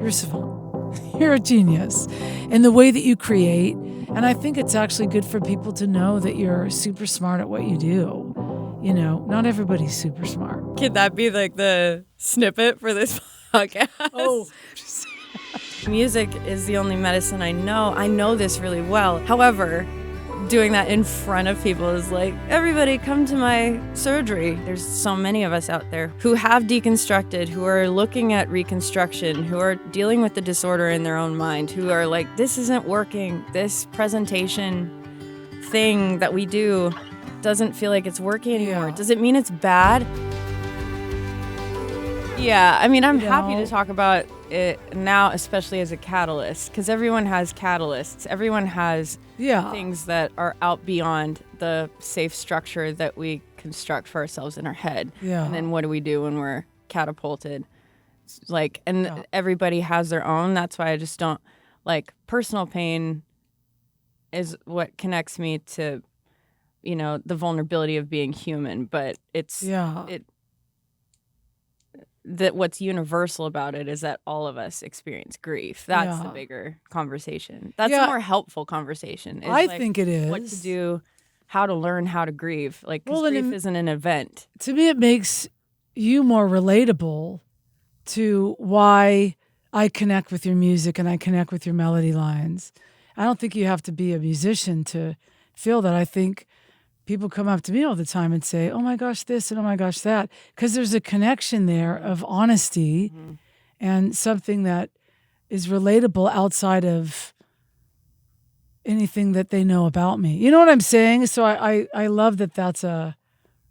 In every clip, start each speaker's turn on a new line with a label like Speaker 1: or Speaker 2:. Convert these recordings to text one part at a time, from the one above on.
Speaker 1: you're a savant. You're a genius in the way that you create. And I think it's actually good for people to know that you're super smart at what you do. You know, not everybody's super smart.
Speaker 2: Could that be like the snippet for this podcast?
Speaker 1: Oh,
Speaker 2: music is the only medicine I know. I know this really well. However, doing that in front of people is like, everybody come to my surgery. There's so many of us out there who have deconstructed, who are looking at reconstruction, who are dealing with the disorder in their own mind, who are like, this isn't working. This presentation thing that we do doesn't feel like it's working anymore. Does it mean it's bad? Yeah, I mean, I'm happy to talk about it now, especially as a catalyst, because everyone has catalysts. Everyone has things that are out beyond the safe structure that we construct for ourselves in our head. And then what do we do when we're catapulted? Like, and everybody has their own. That's why I just don't, like, personal pain is what connects me to, you know, the vulnerability of being human. But it's, that what's universal about it is that all of us experience grief. That's the bigger conversation. That's a more helpful conversation.
Speaker 1: I think it is.
Speaker 2: What to do, how to learn how to grieve. Like, because grief isn't an event.
Speaker 1: To me, it makes you more relatable to why I connect with your music and I connect with your melody lines. I don't think you have to be a musician to feel that. I think people come up to me all the time and say, oh my gosh, this and oh my gosh, that. Because there's a connection there of honesty and something that is relatable outside of anything that they know about me. You know what I'm saying? So I love that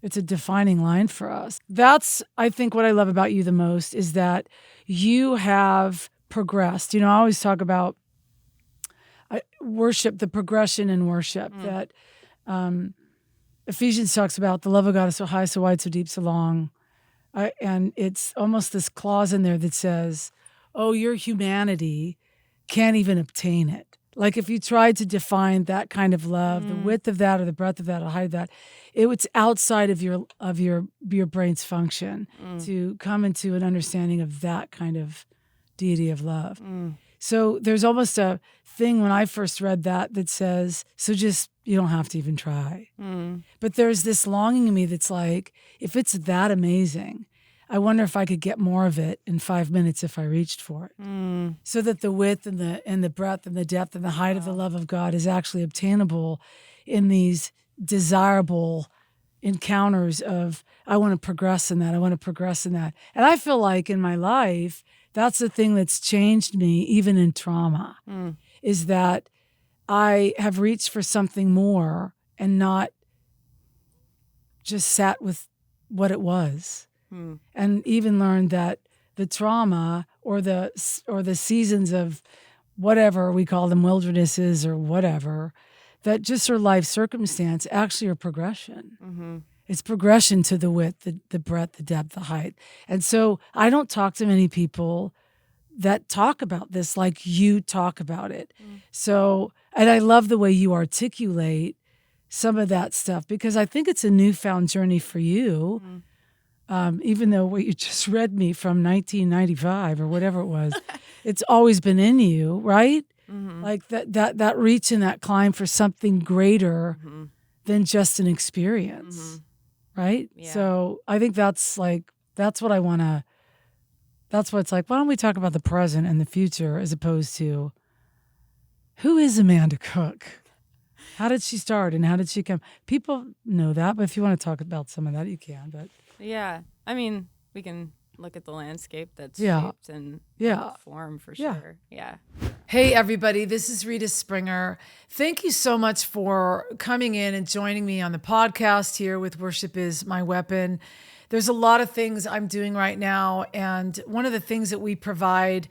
Speaker 1: it's a defining line for us. That's, I think, what I love about you the most is that you have progressed. You know, I always talk about worship, the progression in worship that Ephesians talks about the love of God is so high, so wide, so deep, so long. And it's almost this clause in there that says, oh, your humanity can't even obtain it. Like if you tried to define that kind of love, the width of that or the breadth of that or height of that, it's outside of your brain's function to come into an understanding of that kind of deity of love. So there's almost a thing when I first read that says, so just, you don't have to even try. But there's this longing in me that's like, if it's that amazing, I wonder if I could get more of it in 5 minutes if I reached for it. So that the width and the breadth and the depth and the height of the love of God is actually obtainable in these desirable encounters of, I want to progress in that. I want to progress in that. And I feel like in my life, that's the thing that's changed me, even in trauma, is that I have reached for something more and not just sat with what it was. And even learned that the trauma or the seasons of whatever we call them, wildernesses or whatever, that just are life circumstance actually are progression. It's progression to the width, the breadth, the depth, the height. And so I don't talk to many people that talk about this like you talk about it. So, and I love the way you articulate some of that stuff because I think it's a newfound journey for you. Even though what you just read me from 1995 or whatever it was, it's always been in you, right? Like that reach and that climb for something greater than just an experience, right? Yeah. So I think that's what I want to, that's what it's like, why don't we talk about the present and the future as opposed to who is Amanda Cook? How did she start and how did she come? People know that, but if you want to talk about some of that, you can, but.
Speaker 2: Yeah, I mean, we can look at the landscape that's shaped and form for sure. Yeah.
Speaker 1: Hey, everybody, this is Rita Springer. Thank you so much for coming in and joining me on the podcast here with Worship is My Weapon. There's a lot of things I'm doing right now, and one of the things that we provide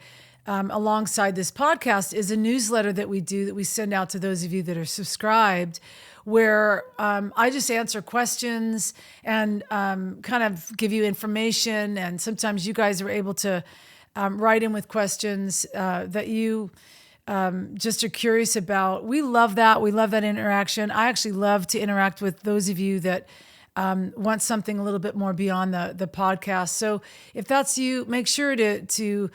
Speaker 1: alongside this podcast is a newsletter that we do that we send out to those of you that are subscribed, where I just answer questions and kind of give you information. And sometimes you guys are able to write in with questions that you just are curious about. We love that. We love that interaction. I actually love to interact with those of you that want something a little bit more beyond the podcast. So if that's you, make sure to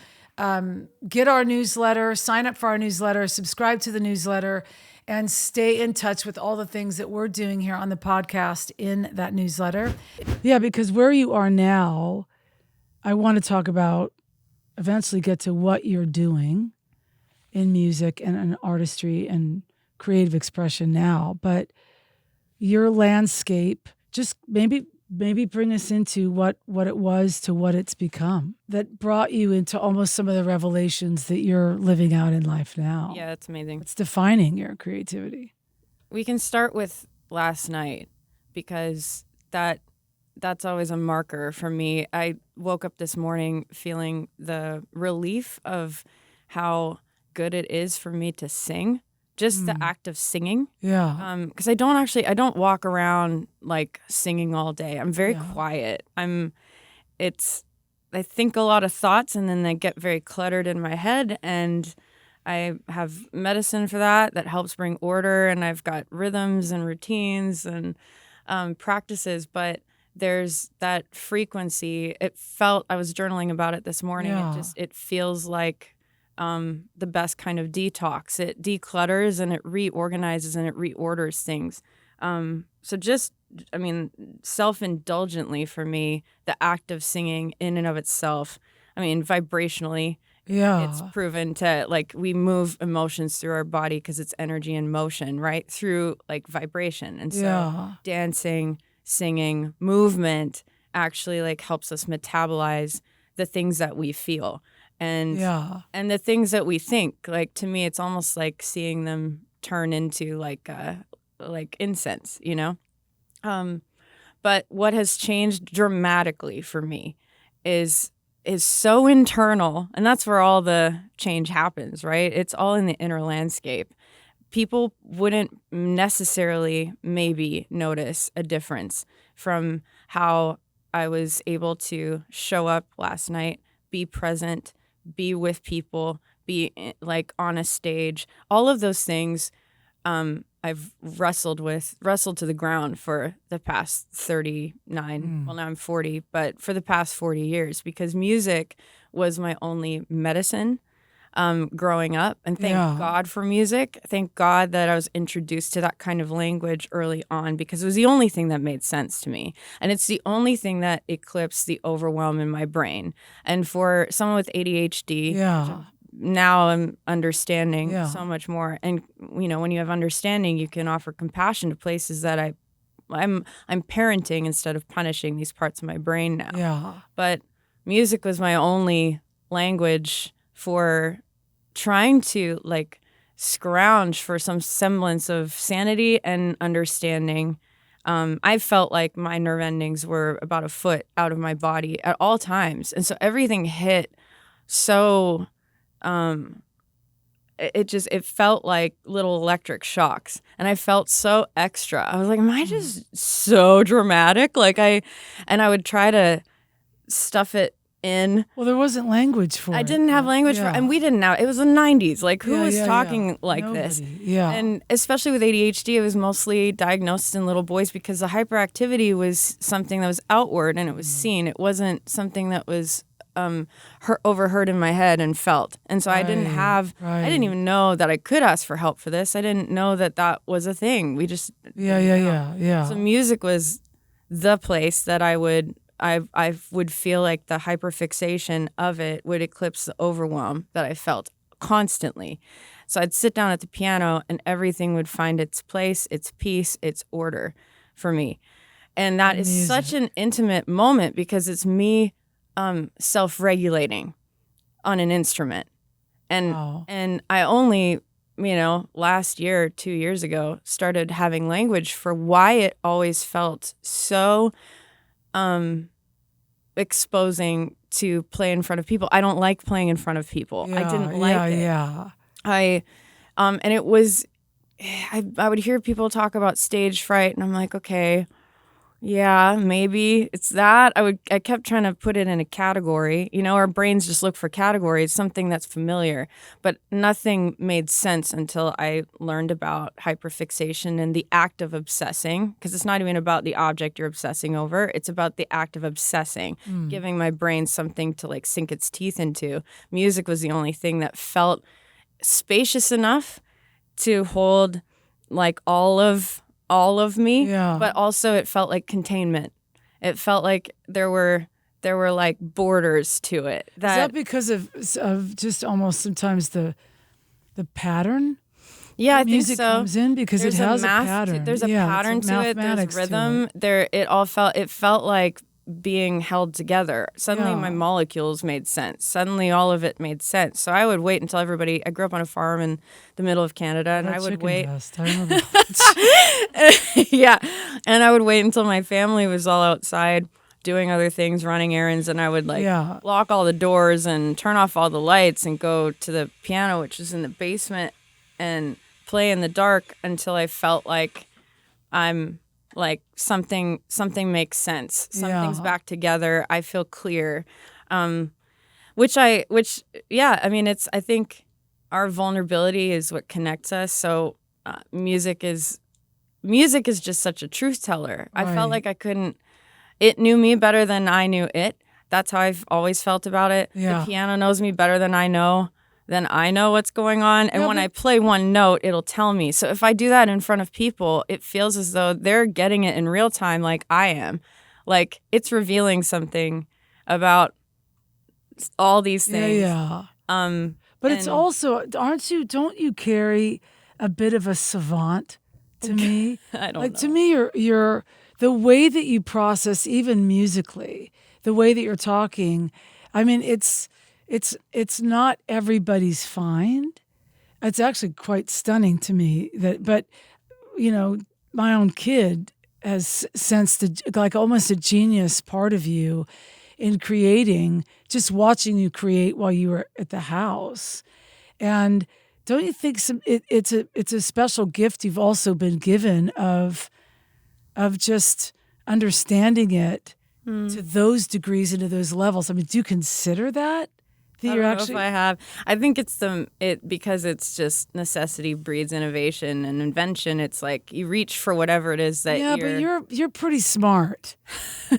Speaker 1: get our newsletter, sign up for our newsletter, subscribe to the newsletter, and stay in touch with all the things that we're doing here on the podcast in that newsletter. Yeah, because where you are now, I want to talk about, eventually get to what you're doing in music and in artistry and creative expression now. But your landscape, just maybe bring us into what it was to what it's become that brought you into almost some of the revelations that you're living out in life now.
Speaker 2: Yeah, that's amazing.
Speaker 1: It's defining your creativity.
Speaker 2: We can start with last night because that's always a marker for me. I woke up this morning feeling the relief of how good it is for me to sing. Just the act of singing.
Speaker 1: Yeah.
Speaker 2: Because I don't walk around like singing all day. I'm very quiet. I think a lot of thoughts and then they get very cluttered in my head, and I have medicine for that helps bring order, and I've got rhythms and routines and practices, but there's that frequency. I was journaling about it this morning.
Speaker 1: Yeah.
Speaker 2: It feels like the best kind of detox. It declutters and it reorganizes and it reorders things. Self-indulgently for me, the act of singing in and of itself, vibrationally, it's proven to, like, we move emotions through our body because it's energy in motion, right? Through like vibration. And so dancing, singing, movement actually like helps us metabolize the things that we feel. And the things that we think, like, to me, it's almost like seeing them turn into like incense, you know? But what has changed dramatically for me is so internal, and that's where all the change happens, right? It's all in the inner landscape. People wouldn't necessarily maybe notice a difference from how I was able to show up last night, be present, be with people, be like on a stage. All of those things I've wrestled to the ground for the past 39, well, now I'm 40, but for the past 40 years, because music was my only medicine growing up. And thank God for music. Thank God that I was introduced to that kind of language early on, because it was the only thing that made sense to me. And it's the only thing that eclipsed the overwhelm in my brain. And for someone with ADHD, now I'm understanding so much more. And, you know, when you have understanding, you can offer compassion to places that I'm parenting instead of punishing these parts of my brain now.
Speaker 1: Yeah.
Speaker 2: But music was my only language for trying to like scrounge for some semblance of sanity and understanding. I felt like my nerve endings were about a foot out of my body at all times. And so everything hit so, it felt like little electric shocks, and I felt so extra. I was like, am I just so dramatic? I would try to stuff it in.
Speaker 1: Well, there wasn't language for it.
Speaker 2: I didn't have language for it, and we didn't know. It was the 90s. Like, who was talking like
Speaker 1: Nobody.
Speaker 2: this?
Speaker 1: Yeah.
Speaker 2: And especially with ADHD, it was mostly diagnosed in little boys because the hyperactivity was something that was outward and it was seen. It wasn't something that was overheard in my head and felt. And so I didn't even know that I could ask for help for this. I didn't know that was a thing. We just So music was the place that I would feel like the hyperfixation of it would eclipse the overwhelm that I felt constantly. So I'd sit down at the piano and everything would find its place, its peace, its order for me. And that is such an intimate moment because it's me self-regulating on an instrument. And I only, last year, 2 years ago, started having language for why it always felt so exposing to play in front of people. I don't like playing in front of people. I didn't like it. And it was, I would hear people talk about stage fright, and I'm like, okay, Yeah, maybe it's that. I kept trying to put it in a category. Our brains just look for categories, something that's familiar, but nothing made sense until I learned about hyperfixation and the act of obsessing, because it's not even about the object you're obsessing over. It's about the act of obsessing, giving my brain something to like sink its teeth into. Music was the only thing that felt spacious enough to hold like all of me, but also it felt like containment. It felt like there were like borders to it.
Speaker 1: Is that because of just almost sometimes the pattern?
Speaker 2: Yeah, I think
Speaker 1: music
Speaker 2: so.
Speaker 1: comes in because it has a pattern.
Speaker 2: There's a pattern to it. There's rhythm. It felt like being held together. Suddenly my molecules made sense. Suddenly all of it made sense. So I would wait until everybody, I grew up on a farm in the middle of Canada, and I would wait.
Speaker 1: Dust. I remember.
Speaker 2: Yeah. And I would wait until my family was all outside doing other things, running errands, and I would lock all the doors and turn off all the lights and go to the piano, which is in the basement, and play in the dark until I felt like I'm like something makes sense. Something's back together. I feel clear. I think our vulnerability is what connects us. So music is just such a truth teller. Right. I felt like it knew me better than I knew it. That's how I've always felt about it. Yeah. The piano knows me better than I know what's going on. And when I play one note, it'll tell me. So if I do that in front of people, it feels as though they're getting it in real time like I am. Like it's revealing something about all these things.
Speaker 1: Yeah. But it's also, don't you carry a bit of a savant to me?
Speaker 2: I don't know.
Speaker 1: To me, you're the way that you process, even musically, the way that you're talking, I mean, it's not everybody's find. It's actually quite stunning to me but my own kid has sensed like almost a genius part of you in creating, just watching you create while you were at the house. And don't you think it's a special gift you've also been given of just understanding it to those degrees and to those levels? I mean, do you consider that?
Speaker 2: I don't know if I have. I think it's because it's just necessity breeds innovation and invention. It's like you reach for whatever it is that
Speaker 1: but you're pretty smart.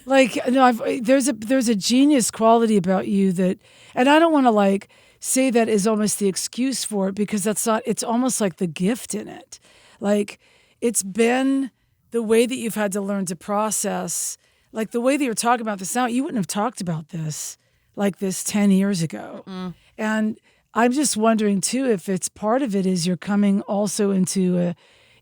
Speaker 1: There's a genius quality about you that, and I don't want to like say that is almost the excuse for it, because that's not. It's almost like the gift in it. Like it's been the way that you've had to learn to process, like the way that you're talking about this now. You wouldn't have talked about this like this 10 years ago. And I'm just wondering too, if it's part of it is you're coming also into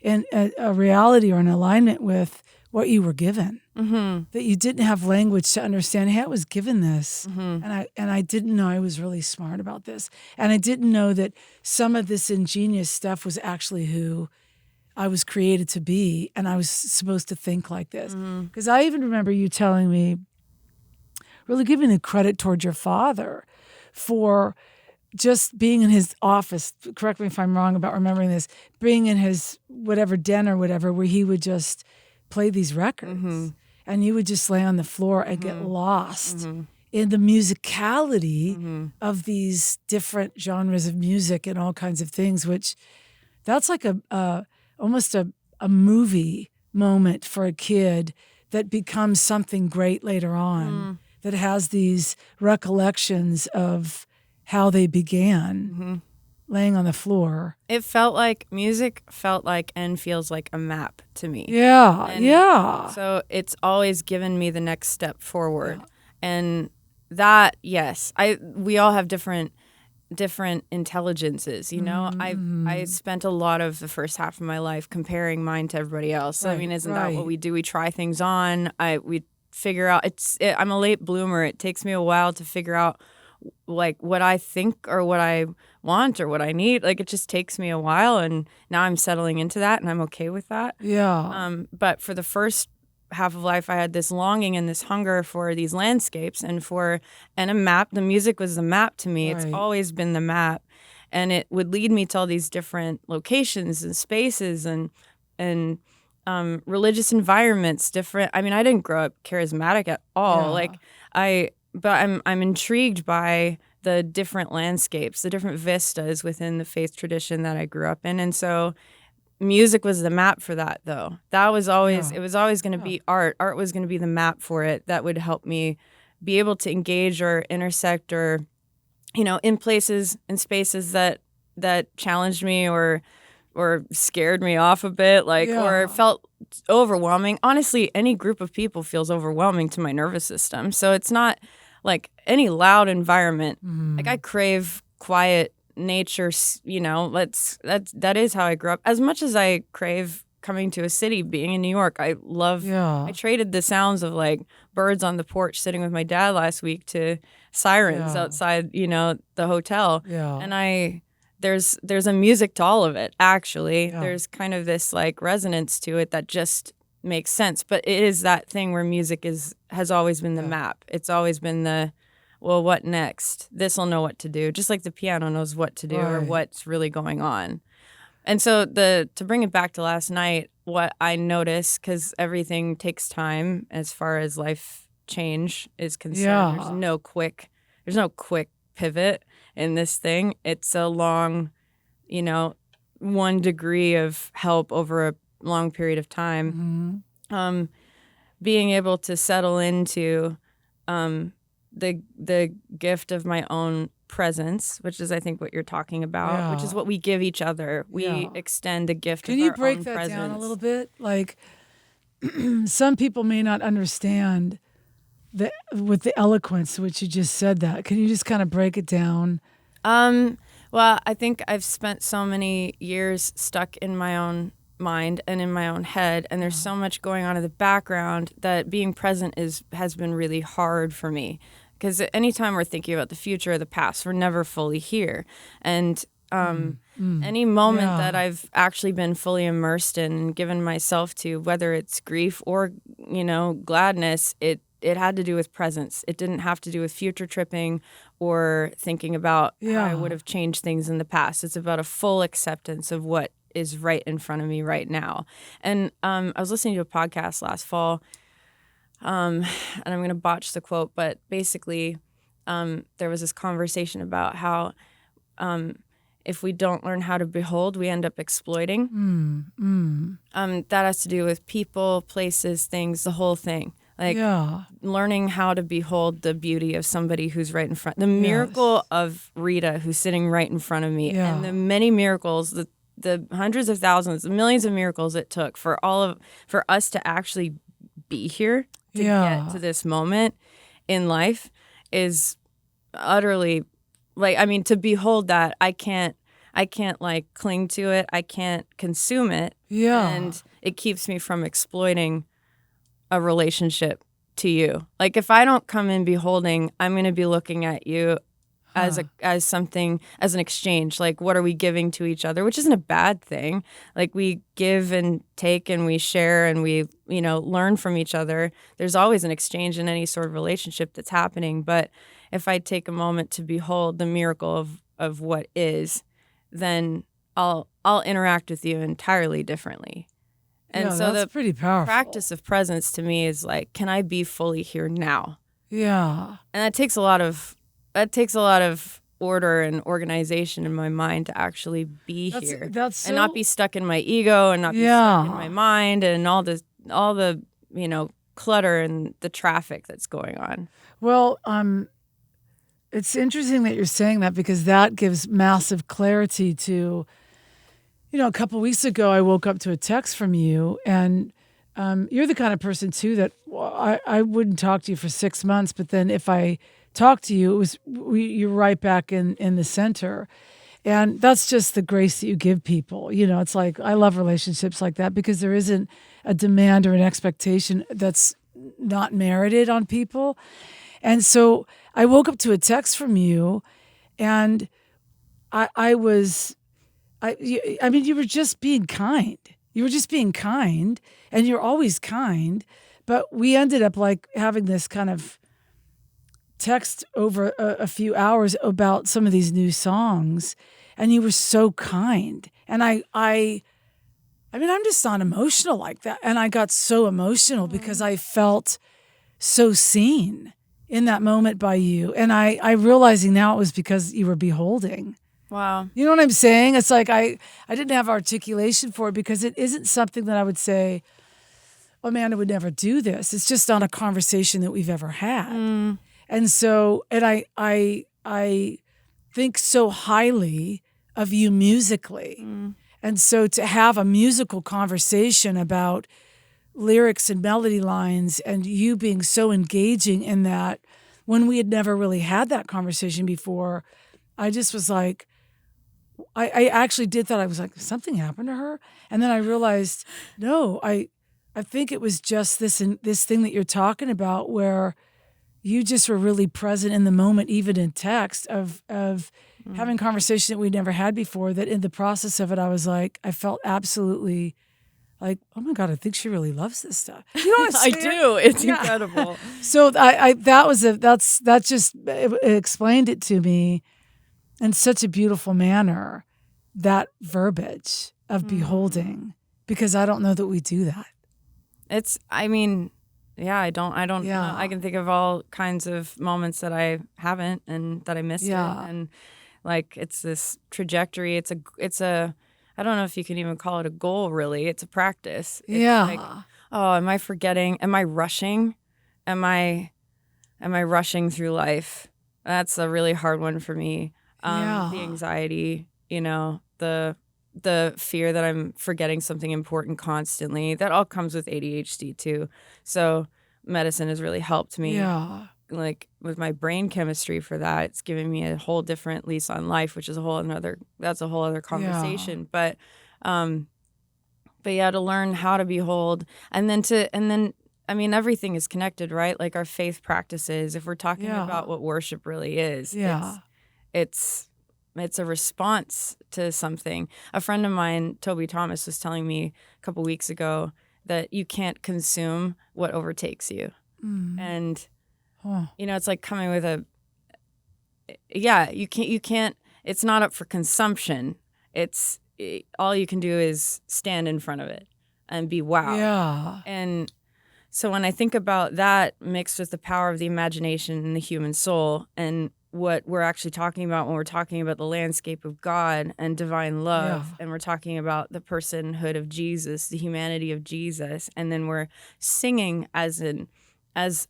Speaker 1: a reality or an alignment with what you were given, that you didn't have language to understand. Hey, I was given this, and I didn't know I was really smart about this, and I didn't know that some of this ingenious stuff was actually who I was created to be, and I was supposed to think like this. Because I even remember you telling me, really giving the credit towards your father for just being in his office. Correct me if I'm wrong about remembering this. Being in his whatever den or whatever, where he would just play these records, and you would just lay on the floor and get lost in the musicality of these different genres of music and all kinds of things. Which that's like almost a movie moment for a kid that becomes something great later on. That has these recollections of how they began, laying on the floor.
Speaker 2: It felt like music and feels like a map to me.
Speaker 1: Yeah.
Speaker 2: So it's always given me the next step forward. And that, yes, we all have different intelligences, I spent a lot of the first half of my life comparing mine to everybody else. Right, I mean, isn't that what we do? We try things on. We figure out I'm a late bloomer. It takes me a while to figure out like what I think or what I want or what I need. Like it just takes me a while, and now I'm settling into that, and I'm okay with that. But for the first half of life, I had this longing and this hunger for these landscapes and a map. The music was the map to me. Right. It's always been the map, and it would lead me to all these different locations and spaces and religious environments, different. I mean, I didn't grow up charismatic at all. But I'm intrigued by the different landscapes, the different vistas within the faith tradition that I grew up in. And so music was the map for that, though. That was always, it was always going to be art. Art was going to be the map for it that would help me be able to engage or intersect or, in places and spaces that challenged me or scared me off a bit, or felt overwhelming. Honestly, any group of people feels overwhelming to my nervous system. So it's not like any loud environment. Like I crave quiet nature, that is how I grew up. As much as I crave coming to a city, being in New York, I traded the sounds of like birds on the porch sitting with my dad last week to sirens outside, the hotel. And there's a music to all of it, actually. There's kind of this like resonance to it that just makes sense. But it is that thing where music has always been the map. It's always been the, well, what next? This'll know what to do. Just like the piano knows what to do or what's really going on. And so to bring it back to last night, what I noticed, because everything takes time as far as life change is concerned. There's no quick pivot in this thing. It's a long, 1 degree of help over a long period of time. Being able to settle into the gift of my own presence, which is I think what you're talking about, which is what we give each other. We extend the gift of our own presence. Can you break that down a
Speaker 1: little bit? Like some people may not understand with the eloquence, which you just said that. Can you just kind of break it down?
Speaker 2: Well, I think I've spent so many years stuck in my own mind and in my own head, and there's so much going on in the background that being present has been really hard for me. Because anytime we're thinking about the future or the past, we're never fully here. And any moment that I've actually been fully immersed in and given myself to, whether it's grief or, gladness, it had to do with presence. It didn't have to do with future tripping or thinking about how I would have changed things in the past. It's about a full acceptance of what is right in front of me right now. And I was listening to a podcast last fall, and I'm going to botch the quote, but basically there was this conversation about how if we don't learn how to behold, we end up exploiting. That has to do with people, places, things, the whole thing. Learning how to behold the beauty of somebody who's right in front. The miracle of Rita, who's sitting right in front of me, and the many miracles, the hundreds of thousands, the millions of miracles it took for us to actually be here to get to this moment in life is utterly, to behold that, I can't like cling to it. I can't consume it. And it keeps me from exploiting a relationship to you. Like if I don't come in beholding, I'm going to be looking at you as something, as an exchange. Like what are we giving to each other, which isn't a bad thing. Like we give and take and we share and we, learn from each other. There's always an exchange in any sort of relationship that's happening. But if I take a moment to behold the miracle of what is, then I'll interact with you entirely differently. And so
Speaker 1: that's pretty powerful.
Speaker 2: Practice of presence to me is like, can I be fully here now?
Speaker 1: Yeah.
Speaker 2: And that takes a lot of order and organization in my mind to actually be here. And not be stuck in my ego and not be stuck in my mind and all the clutter and the traffic that's going on.
Speaker 1: Well, it's interesting that you're saying that because that gives massive clarity to, a couple weeks ago I woke up to a text from you, and you're the kind of person too that I wouldn't talk to you for 6 months, but then if I talked to you, you're right back in the center. And that's just the grace that you give people. It's like, I love relationships like that because there isn't a demand or an expectation that's not merited on people. And so I woke up to a text from you, and you were just being kind. You were just being kind, and you're always kind. But we ended up like having this kind of text over a few hours about some of these new songs, and you were so kind. And I I mean, I'm just not emotional like that. And I got so emotional because I felt so seen in that moment by you. And I realizing now it was because you were beholding.
Speaker 2: Wow.
Speaker 1: You know what I'm saying? It's like I didn't have articulation for it because it isn't something that I would say, Amanda would never do this. It's just not a conversation that we've ever had. And so, and I think so highly of you musically. And so to have a musical conversation about lyrics and melody lines and you being so engaging in that when we had never really had that conversation before, I just was like, I actually did that. I was like, something happened to her? And then I realized, no, I think it was just this thing that you're talking about where you just were really present in the moment, even in text of having conversation that we'd never had before, that in the process of it, I was like, I felt absolutely like, oh my God, I think she really loves this stuff. You know what I'm saying?
Speaker 2: I do. It's incredible.
Speaker 1: So that just it explained it to me in such a beautiful manner, that verbiage of beholding, because I don't know that we do that.
Speaker 2: I don't know. I can think of all kinds of moments that I haven't and that I missed it. And like, it's this trajectory. It's a, I don't know if you can even call it a goal, really. It's a practice. It's like, oh, am I forgetting? Am I rushing? Am I rushing through life? That's a really hard one for me. The anxiety, the fear that I'm forgetting something important constantly. That all comes with ADHD too. So medicine has really helped me. Like with my brain chemistry for that, it's giving me a whole different lease on life, which is a whole other conversation. But yeah, to learn how to behold and then I mean, everything is connected, right? Like our faith practices, if we're talking about what worship really is, it's a response to something. A friend of mine, Toby Thomas, was telling me a couple weeks ago that you can't consume what overtakes you. And, it's like coming with you can't, it's not up for consumption. All you can do is stand in front of it and be wowed. And so when I think about that mixed with the power of the imagination and the human soul and what we're actually talking about when we're talking about the landscape of God and divine love, and we're talking about the personhood of Jesus, the humanity of Jesus, and then we're singing as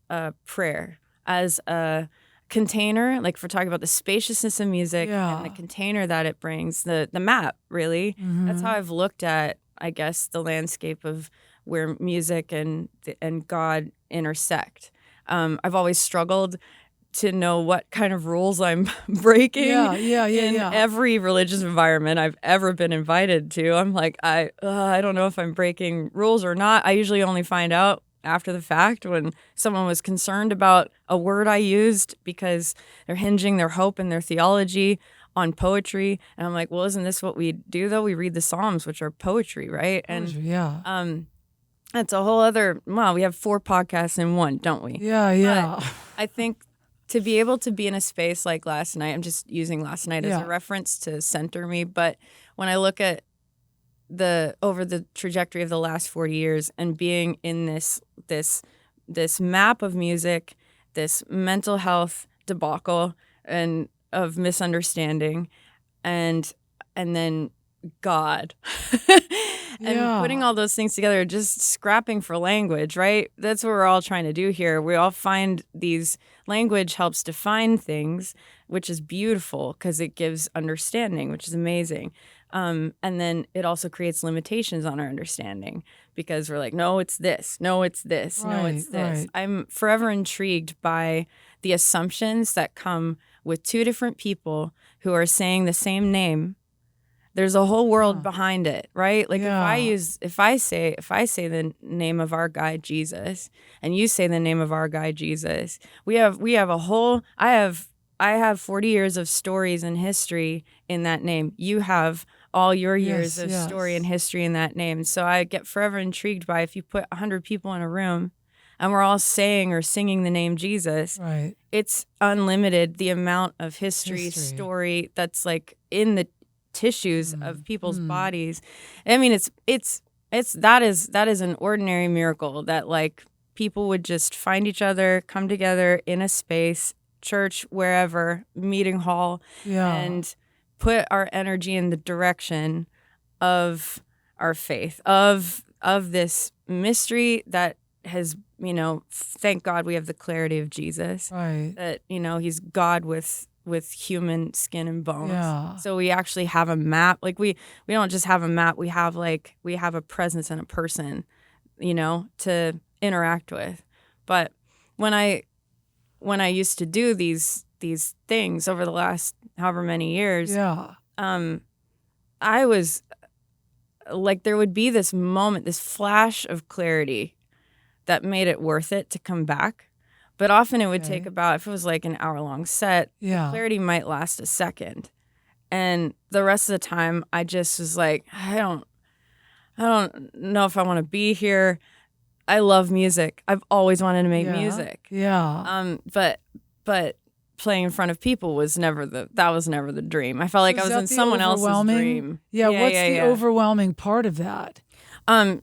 Speaker 2: a prayer, as a container, like if we're talking about the spaciousness of music and the container that it brings, the map, really. That's how I've looked at, I guess, the landscape of where music and God intersect. I've always struggled to know what kind of rules I'm breaking in every religious environment I've ever been invited to. I'm like, I don't know if I'm breaking rules or not. I usually only find out after the fact when someone was concerned about a word I used because they're hinging their hope and their theology on poetry. And I'm like, well, isn't this what we do, though? We read the Psalms, which are poetry, right? And that's a whole other, we have 4 podcasts in one, don't we? But I think to be able to be in a space like last night, I'm just using last night as a reference to center me, but when I look at over the trajectory of the last 40 years and being in this map of music, this mental health debacle and of misunderstanding, and then God and putting all those things together, just scrapping for language, right? That's what we're all trying to do here. We all find language helps define things, which is beautiful because it gives understanding, which is amazing. And then it also creates limitations on our understanding because we're like, no, it's this. No, it's this. No, it's this. Right. I'm forever intrigued by the assumptions that come with 2 different people who are saying the same name. There's a whole world behind it, right? Like if I say the name of our guy Jesus, and you say the name of our guy Jesus, we have a whole. I have 40 years of stories and history in that name. You have all your years of story and history in that name. So I get forever intrigued by if you put 100 people in a room, and we're all saying or singing the name Jesus. Right. It's unlimited the amount of history, story that's like in the tissues of people's bodies. I mean, it's that is an ordinary miracle that like people would just find each other, come together in a space, church, wherever, meeting hall, and put our energy in the direction of our faith, of this mystery that has, thank God we have the clarity of Jesus.
Speaker 1: Right.
Speaker 2: That, he's God with human skin and bones.
Speaker 1: Yeah.
Speaker 2: So we actually have a map. Like we don't just have a map. We have a presence and a person, to interact with. But when I used to do these things over the last however many years, I was like, there would be this moment, this flash of clarity that made it worth it to come back. But often it would take about, if it was like an hour-long set, the clarity might last a second. And the rest of the time, I just was like, I don't know if I want to be here. I love music. I've always wanted to make music.
Speaker 1: Yeah.
Speaker 2: But playing in front of people was never the dream. I felt like I was in someone else's dream.
Speaker 1: Yeah, what's the overwhelming part of that?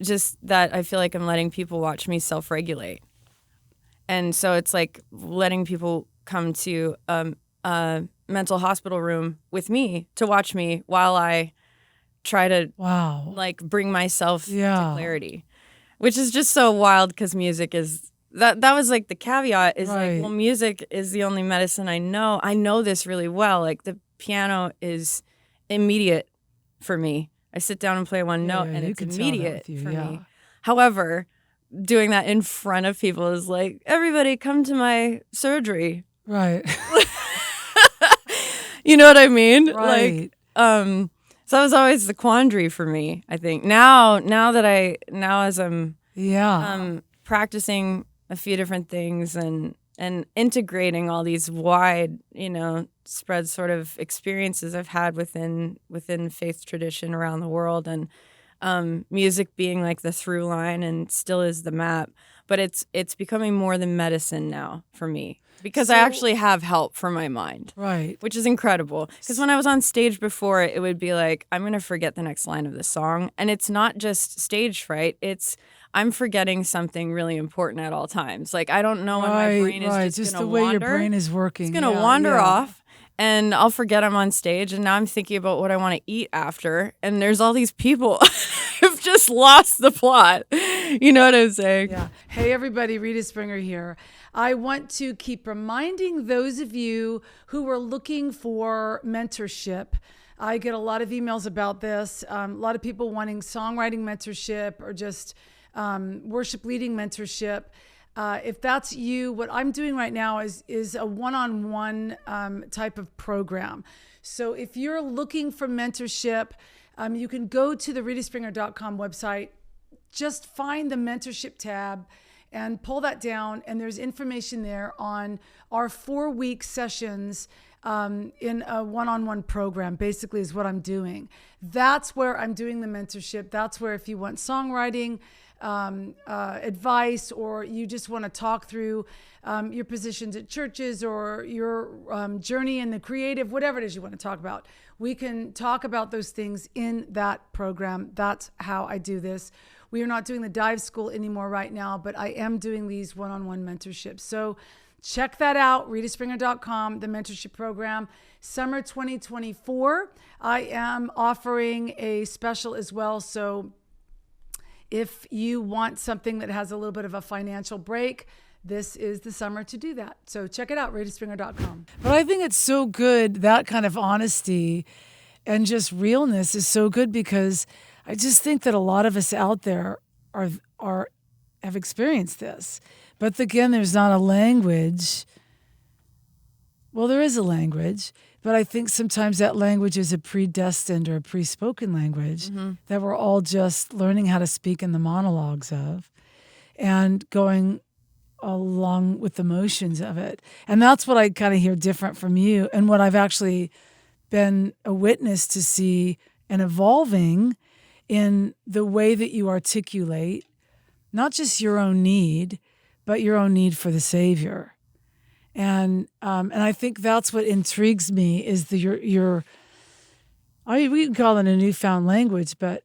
Speaker 2: Just that I feel like I'm letting people watch me self-regulate. And so it's like letting people come to a mental hospital room with me to watch me while I try to like bring myself to clarity, which is just so wild because music is that was like the caveat is like, well, music is the only medicine I know. I know this really well. Like the piano is immediate for me. I sit down and play one note and it's immediate for me. However, doing that in front of people is like, everybody come to my surgery.
Speaker 1: Right.
Speaker 2: You know what I mean?
Speaker 1: Right.
Speaker 2: Like, so that was always the quandary for me, I think. Now as I'm practicing a few different things and integrating all these wide, spread sort of experiences I've had within faith tradition around the world, and music being like the through line and still is the map, but it's becoming more than medicine now for me because I actually have help for my mind,
Speaker 1: right?
Speaker 2: Which is incredible. Because when I was on stage before, it would be like, I'm gonna forget the next line of the song, and it's not just stage fright; it's I'm forgetting something really important at all times. Like I don't know when my brain is just gonna
Speaker 1: the way
Speaker 2: wander.
Speaker 1: Your brain is working.
Speaker 2: It's gonna wander off. And I'll forget I'm on stage, and now I'm thinking about what I want to eat after. And there's all these people who've just lost the plot. You know what I'm saying?
Speaker 1: Yeah. Hey, everybody, Rita Springer here. I want to keep reminding those of you who are looking for mentorship. I get a lot of emails about this. A lot of people wanting songwriting mentorship or just worship leading mentorship. If that's you, what I'm doing right now is a one-on-one type of program. So if you're looking for mentorship, you can go to the ritaspringer.com website, just find the mentorship tab and pull that down. And there's information there on our 4-week sessions in a one-on-one program, basically is what I'm doing. That's where I'm doing the mentorship. That's where if you want songwriting, advice, or you just want to talk through your positions at churches or your journey in the creative, whatever it is you want to talk about, we can talk about those things in that program. That's how I do this. We are not doing the dive school anymore right now, but I am doing these one-on-one mentorships. So check that out, ritaspringer.com, the mentorship program. Summer 2024, I am offering a special as well. So if you want something that has a little bit of a financial break, this is the summer to do that. So check it out, ritaspringer.com. But I think it's so good, that kind of honesty and just realness is so good, because I just think that a lot of us out there have experienced this. But again, there's not a language. Well, there is a language, but I think sometimes that language is a predestined or a pre-spoken language that we're all just learning how to speak in the monologues of and going along with the motions of it. And that's what I kind of hear different from you, and what I've actually been a witness to see and evolving in the way that you articulate not just your own need, but your own need for the Savior. And I think that's what intrigues me is we can call it a newfound language, but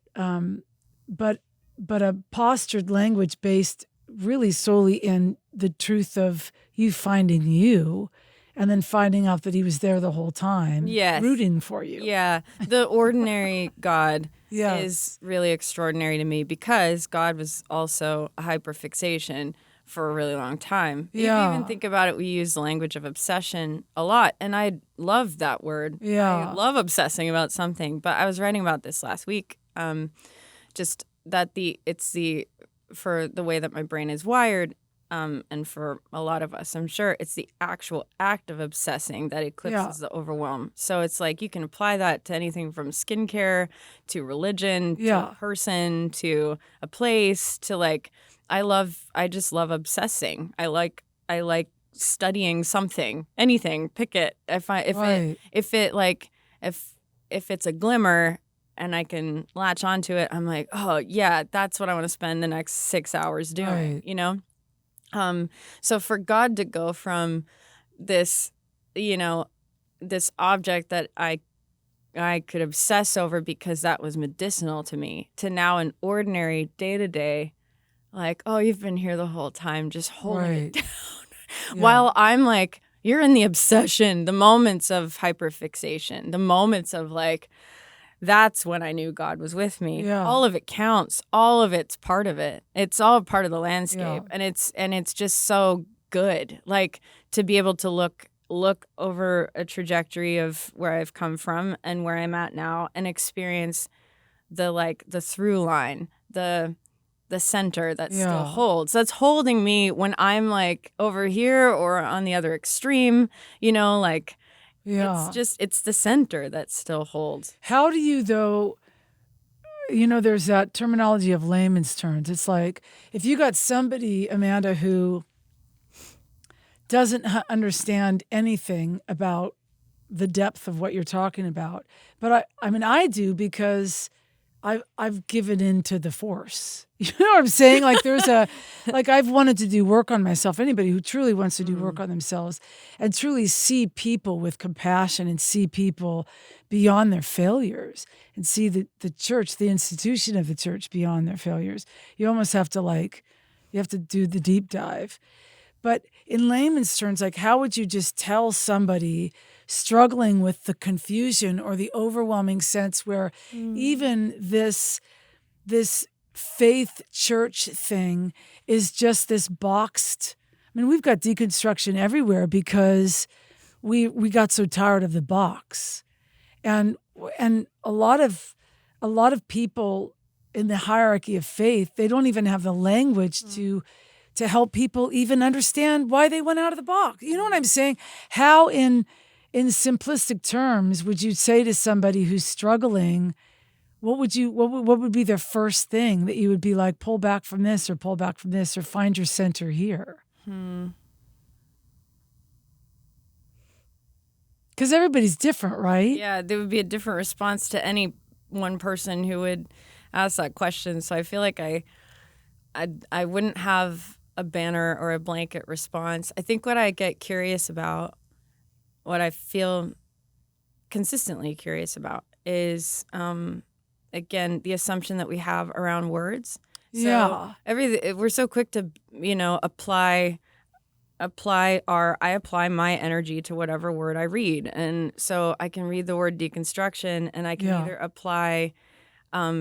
Speaker 1: a postured language based really solely in the truth of you finding you, and then finding out that he was there the whole time, rooting for you.
Speaker 2: Yeah, the ordinary God is really extraordinary to me, because God was also a hyperfixation for a really long time. If you even think about it, we use the language of obsession a lot, and I love that word. I love obsessing about something. But I was writing about this last week, just that for the way that my brain is wired, and for a lot of us, I'm sure it's the actual act of obsessing that eclipses the overwhelm. So it's like you can apply that to anything from skincare to religion to a person to a place to like, I just love obsessing. I like studying something, anything, pick it. If it's a glimmer and I can latch onto it, I'm like, oh yeah, that's what I want to spend the next 6 hours doing, you know? So for God to go from this, this object that I could obsess over because that was medicinal to me, to now an ordinary day-to-day, like, oh, you've been here the whole time, just holding it down. While I'm like, you're in the obsession, the moments of hyperfixation, the moments of like, that's when I knew God was with me. Yeah. All of it counts. All of it's part of it. It's all part of the landscape. Yeah. And it's just so good. Like to be able to look over a trajectory of where I've come from and where I'm at now and experience the through line, the center that still holds. That's holding me when I'm like over here or on the other extreme, like. Yeah. It's the center that still holds.
Speaker 1: How do you, though, there's that terminology of layman's terms. It's like if you got somebody, Amanda, who doesn't understand anything about the depth of what you're talking about. But I do, because I've given in to the force. You know what I'm saying? Like there's I've wanted to do work on myself. Anybody who truly wants to do work on themselves and truly see people with compassion and see people beyond their failures and see the church, the institution of the church beyond their failures. You almost have to you have to do the deep dive. But in layman's terms, how would you just tell somebody struggling with the confusion or the overwhelming sense where even this faith church thing is just this boxed. I mean, we've got deconstruction everywhere because we got so tired of the box, and a lot of people in the hierarchy of faith, they don't even have the language to help people even understand why they went out of the box. You know what I'm saying? How in simplistic terms would you say to somebody who's struggling? What would be their first thing that you would be like, pull back from this or pull back from this or find your center here? Because everybody's different, right?
Speaker 2: Yeah, there would be a different response to any one person who would ask that question. So I feel like I wouldn't have a banner or a blanket response. I think what I get curious about, what I feel consistently curious about is again, the assumption that we have around words. So we're so quick to, apply my energy to whatever word I read. And so I can read the word deconstruction and I can either apply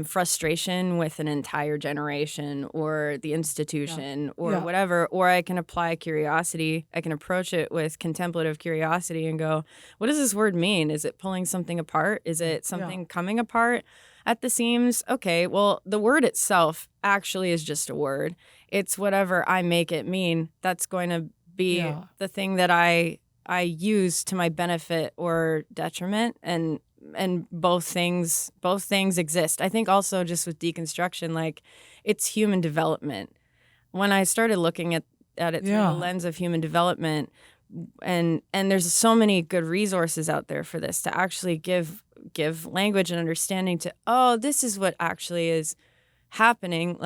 Speaker 2: frustration with an entire generation or the institution or whatever, or I can apply curiosity. I can approach it with contemplative curiosity and go, what does this word mean? Is it pulling something apart? Is it something coming apart at the seams? Okay, well, the word itself actually is just a word. It's whatever I make it mean. That's going to be the thing that I use to my benefit or detriment, and both things exist. I think also just with deconstruction, it's human development. When I started looking at it through the lens of human development, and there's so many good resources out there for this to actually give language and understanding to, oh, this is what actually is happening.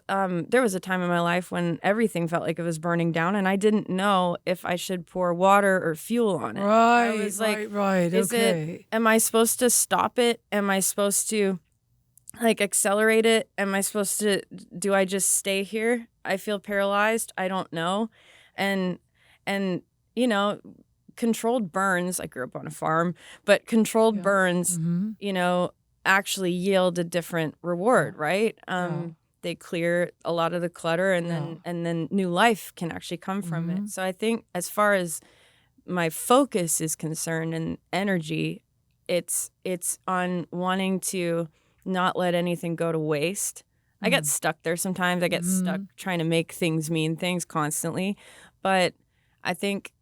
Speaker 2: There was a time in my life when everything felt like it was burning down, and I didn't know if I should pour water or fuel on it.
Speaker 1: Right, I was right.
Speaker 2: Am I supposed to stop it? Am I supposed to like accelerate it? Am I supposed to, do I just stay here? I feel paralyzed. I don't know. And, you know, controlled burns, I grew up on a farm, but controlled burns, you know, actually yield a different reward, right? They clear a lot of the clutter, and then new life can actually come from it. So I think as far as my focus is concerned and energy, it's on wanting to not let anything go to waste. I get stuck there sometimes. I get stuck trying to make things mean things constantly. But I think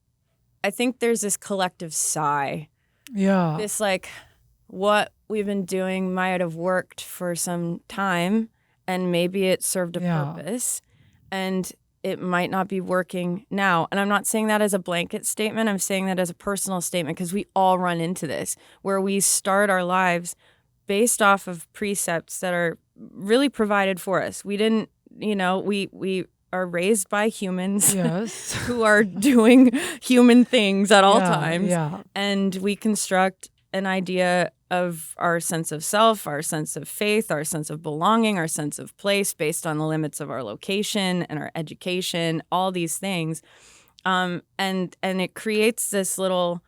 Speaker 2: there's this collective sigh.
Speaker 1: Yeah.
Speaker 2: This like, what we've been doing might have worked for some time, and maybe it served a purpose, and it might not be working now. And I'm not saying that as a blanket statement. I'm saying that as a personal statement, because we all run into this, where we start our lives based off of precepts that are really provided for us. We didn't, you know, we are raised by humans who are doing human things at all times. And we construct an idea of our sense of self, our sense of faith, our sense of belonging, our sense of place based on the limits of our location and our education, all these things. And it creates this little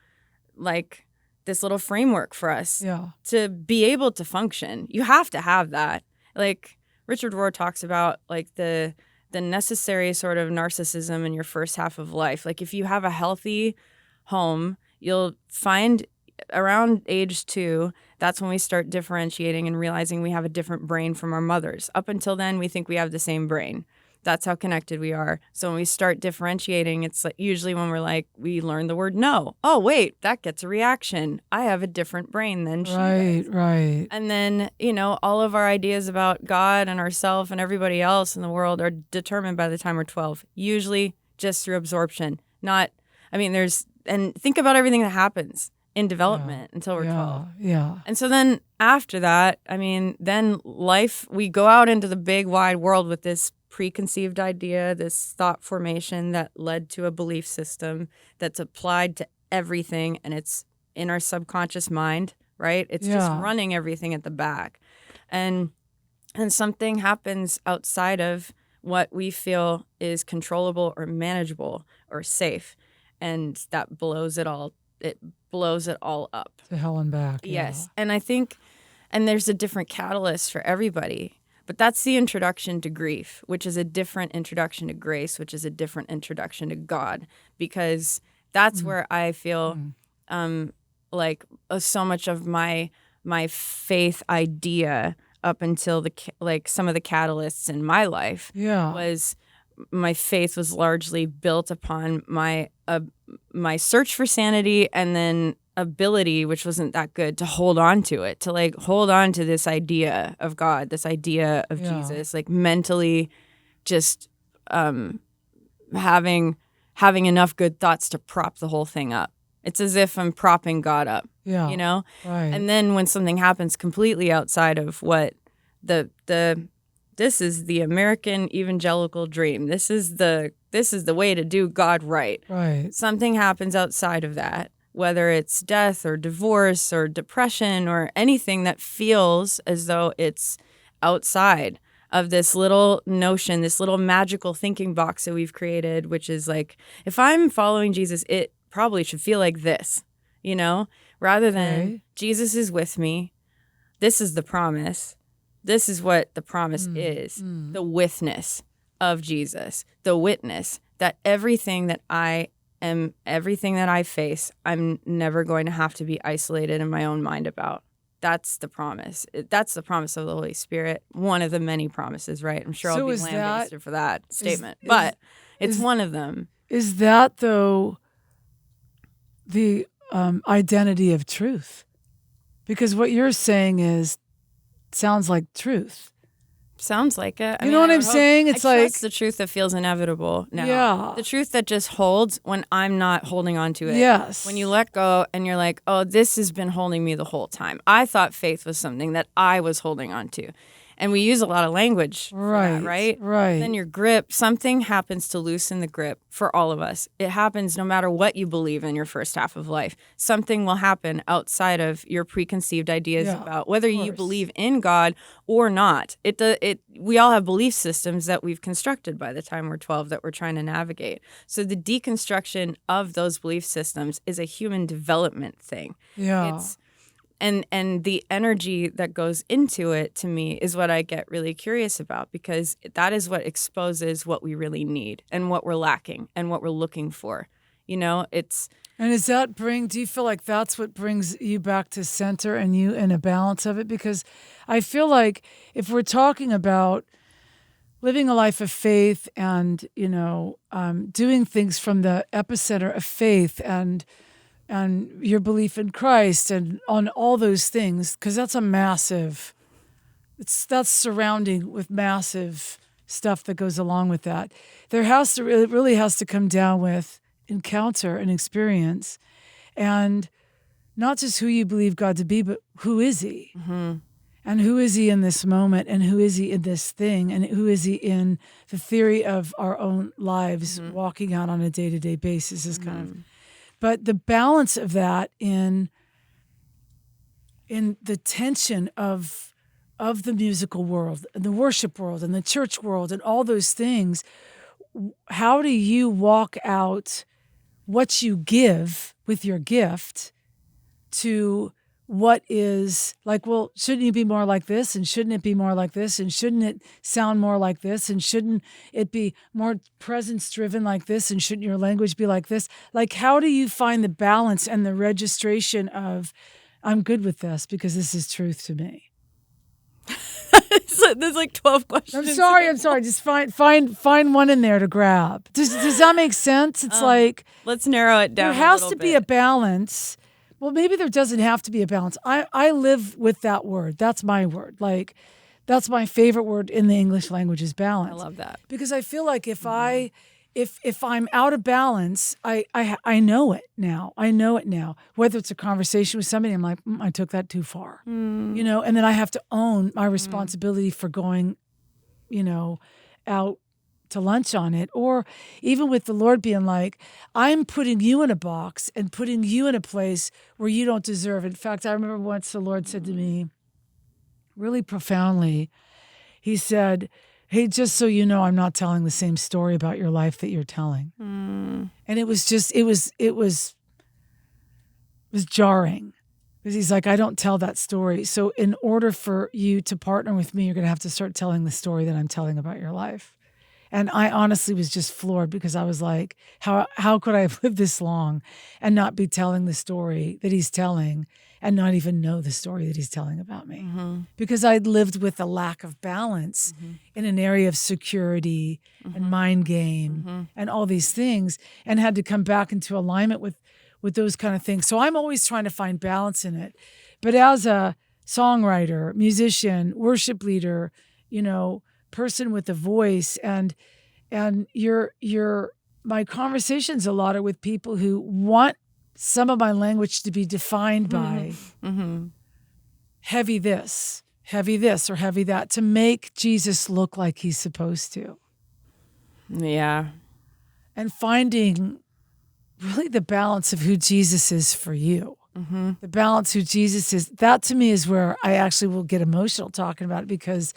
Speaker 2: framework for us to be able to function. You have to have that. Like Richard Rohr talks about, like the necessary sort of narcissism in your first half of life. Like if you have a healthy home, you'll find around age 2, that's when we start differentiating and realizing we have a different brain from our mothers. Up until then, we think we have the same brain. That's how connected we are. So when we start differentiating, it's like usually when we're like, we learn the word no. Oh, wait, that gets a reaction. I have a different brain than she does.
Speaker 1: Right.
Speaker 2: And then, you know, all of our ideas about God and ourselves and everybody else in the world are determined by the time we're 12, usually just through absorption. And think about everything that happens in development until we're 12. And so then after that, then life, we go out into the big wide world with this preconceived idea, this thought formation that led to a belief system that's applied to everything, and it's in our subconscious mind, right? It's just running everything at the back. And something happens outside of what we feel is controllable or manageable or safe, and that blows it all up.
Speaker 1: To hell and back.
Speaker 2: Yes. And I think, and there's a different catalyst for everybody, but that's the introduction to grief, which is a different introduction to grace, which is a different introduction to God, because that's where I feel so much of my faith idea up until some of the catalysts in my life was my faith was largely built upon my search for sanity, and then ability, which wasn't that good, to hold on to it, to hold on to this idea of God, this idea of Jesus, mentally just having enough good thoughts to prop the whole thing up. It's as if I'm propping God up, you know?
Speaker 1: Right.
Speaker 2: And then when something happens completely outside of what this is the American evangelical dream. This is the way to do God right.
Speaker 1: Right.
Speaker 2: Something happens outside of that, whether it's death or divorce or depression or anything that feels as though it's outside of this little notion, this little magical thinking box that we've created, which is like, if I'm following Jesus, it probably should feel like this, you know, rather than Jesus is with me. This is the promise. This is what the promise is, the witness of Jesus, the witness that everything that I am, everything that I face, I'm never going to have to be isolated in my own mind about. That's the promise. That's the promise of the Holy Spirit. One of the many promises, right? I'm sure I'll be lambasted for that statement, but it's one of them.
Speaker 1: Is that, though, the identity of truth? Because what you're saying sounds like truth.
Speaker 2: Sounds like it.
Speaker 1: You know what I'm saying? It's like
Speaker 2: the truth that feels inevitable now.
Speaker 1: Yeah.
Speaker 2: The truth that just holds when I'm not holding on to it.
Speaker 1: Yes.
Speaker 2: When you let go and you're like, oh, this has been holding me the whole time. I thought faith was something that I was holding on to. And we use a lot of language for that, right?
Speaker 1: Right.
Speaker 2: Then your grip, something happens to loosen the grip for all of us. It happens no matter what you believe in your first half of life. Something will happen outside of your preconceived ideas about whether you believe in God or not. We all have belief systems that we've constructed by the time we're 12 that we're trying to navigate. So the deconstruction of those belief systems is a human development thing.
Speaker 1: Yeah.
Speaker 2: And the energy that goes into it, to me, is what I get really curious about, because that is what exposes what we really need and what we're lacking and what we're looking for. You know, it's...
Speaker 1: And do you feel like that's what brings you back to center and you in a balance of it? Because I feel like if we're talking about living a life of faith and, doing things from the epicenter of faith and your belief in Christ and on all those things, because that's that's surrounding with massive stuff that goes along with that. It really has to come down with encounter and experience, and not just who you believe God to be, but who is he?
Speaker 2: Mm-hmm.
Speaker 1: And who is he in this moment, and who is he in this thing, and who is he in the theory of our own lives, walking out on a day-to-day basis is kind of... But the balance of that in the tension of the musical world, and the worship world, and the church world, and all those things, how do you walk out what you give with your gift to what is like, well, shouldn't you be more like this? And shouldn't it be more like this? And shouldn't it sound more like this? And shouldn't it be more presence driven like this? And shouldn't your language be like this? Like, how do you find the balance and the registration of, I'm good with this because this is truth to me?
Speaker 2: So there's like 12 questions.
Speaker 1: I'm sorry. Just find one in there to grab. Does that make sense? It's like,
Speaker 2: let's narrow it down.
Speaker 1: There has to be a balance. Well, maybe there doesn't have to be a balance. I live with that word. That's my word. Like, that's my favorite word in the English language is balance.
Speaker 2: I love that.
Speaker 1: Because I feel like if I'm out of balance, I know it now. I know it now. Whether it's a conversation with somebody, I'm like, I took that too far. And then I have to own my responsibility for going, out to lunch on it. Or even with the Lord being like, I'm putting you in a box and putting you in a place where you don't deserve. In fact, I remember once the Lord said to me really profoundly, he said, hey, just so you know, I'm not telling the same story about your life that you're telling. And it was jarring. Because he's like, I don't tell that story. So in order for you to partner with me, you're going to have to start telling the story that I'm telling about your life. And I honestly was just floored, because I was like, how could I have lived this long and not be telling the story that he's telling and not even know the story that he's telling about me? Because I'd lived with a lack of balance in an area of security and mind game and all these things, and had to come back into alignment with those kind of things. So I'm always trying to find balance in it. But as a songwriter, musician, worship leader, person with a voice, and my conversations a lot are with people who want some of my language to be defined by heavy this, or heavy that, to make Jesus look like he's supposed to.
Speaker 2: Yeah.
Speaker 1: And finding really the balance of who Jesus is for you. The balance who Jesus is, that to me is where I actually will get emotional talking about it, because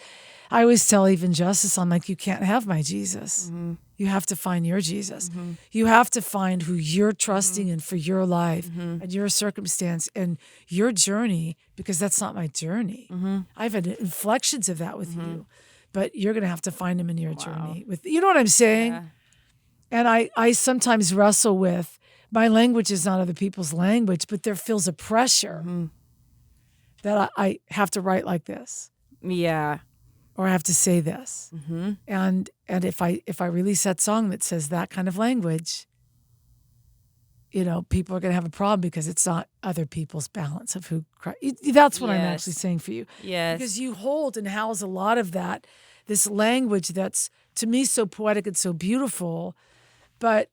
Speaker 1: I always tell Even Justice, I'm like, you can't have my Jesus. You have to find your Jesus. You have to find who you're trusting in for your life and your circumstance and your journey, because that's not my journey. I've had inflections of that with you, but you're going to have to find him in your journey. You know what I'm saying?
Speaker 2: Yeah.
Speaker 1: And I sometimes wrestle with, my language is not other people's language, but there feels a pressure that I have to write like this.
Speaker 2: Yeah.
Speaker 1: Or I have to say this. And if I release that song that says that kind of language, people are going to have a problem, because it's not other people's balance of who Christ. That's what I'm actually saying for you.
Speaker 2: Yes.
Speaker 1: Because you hold and house a lot of that, this language that's, to me, so poetic and so beautiful, but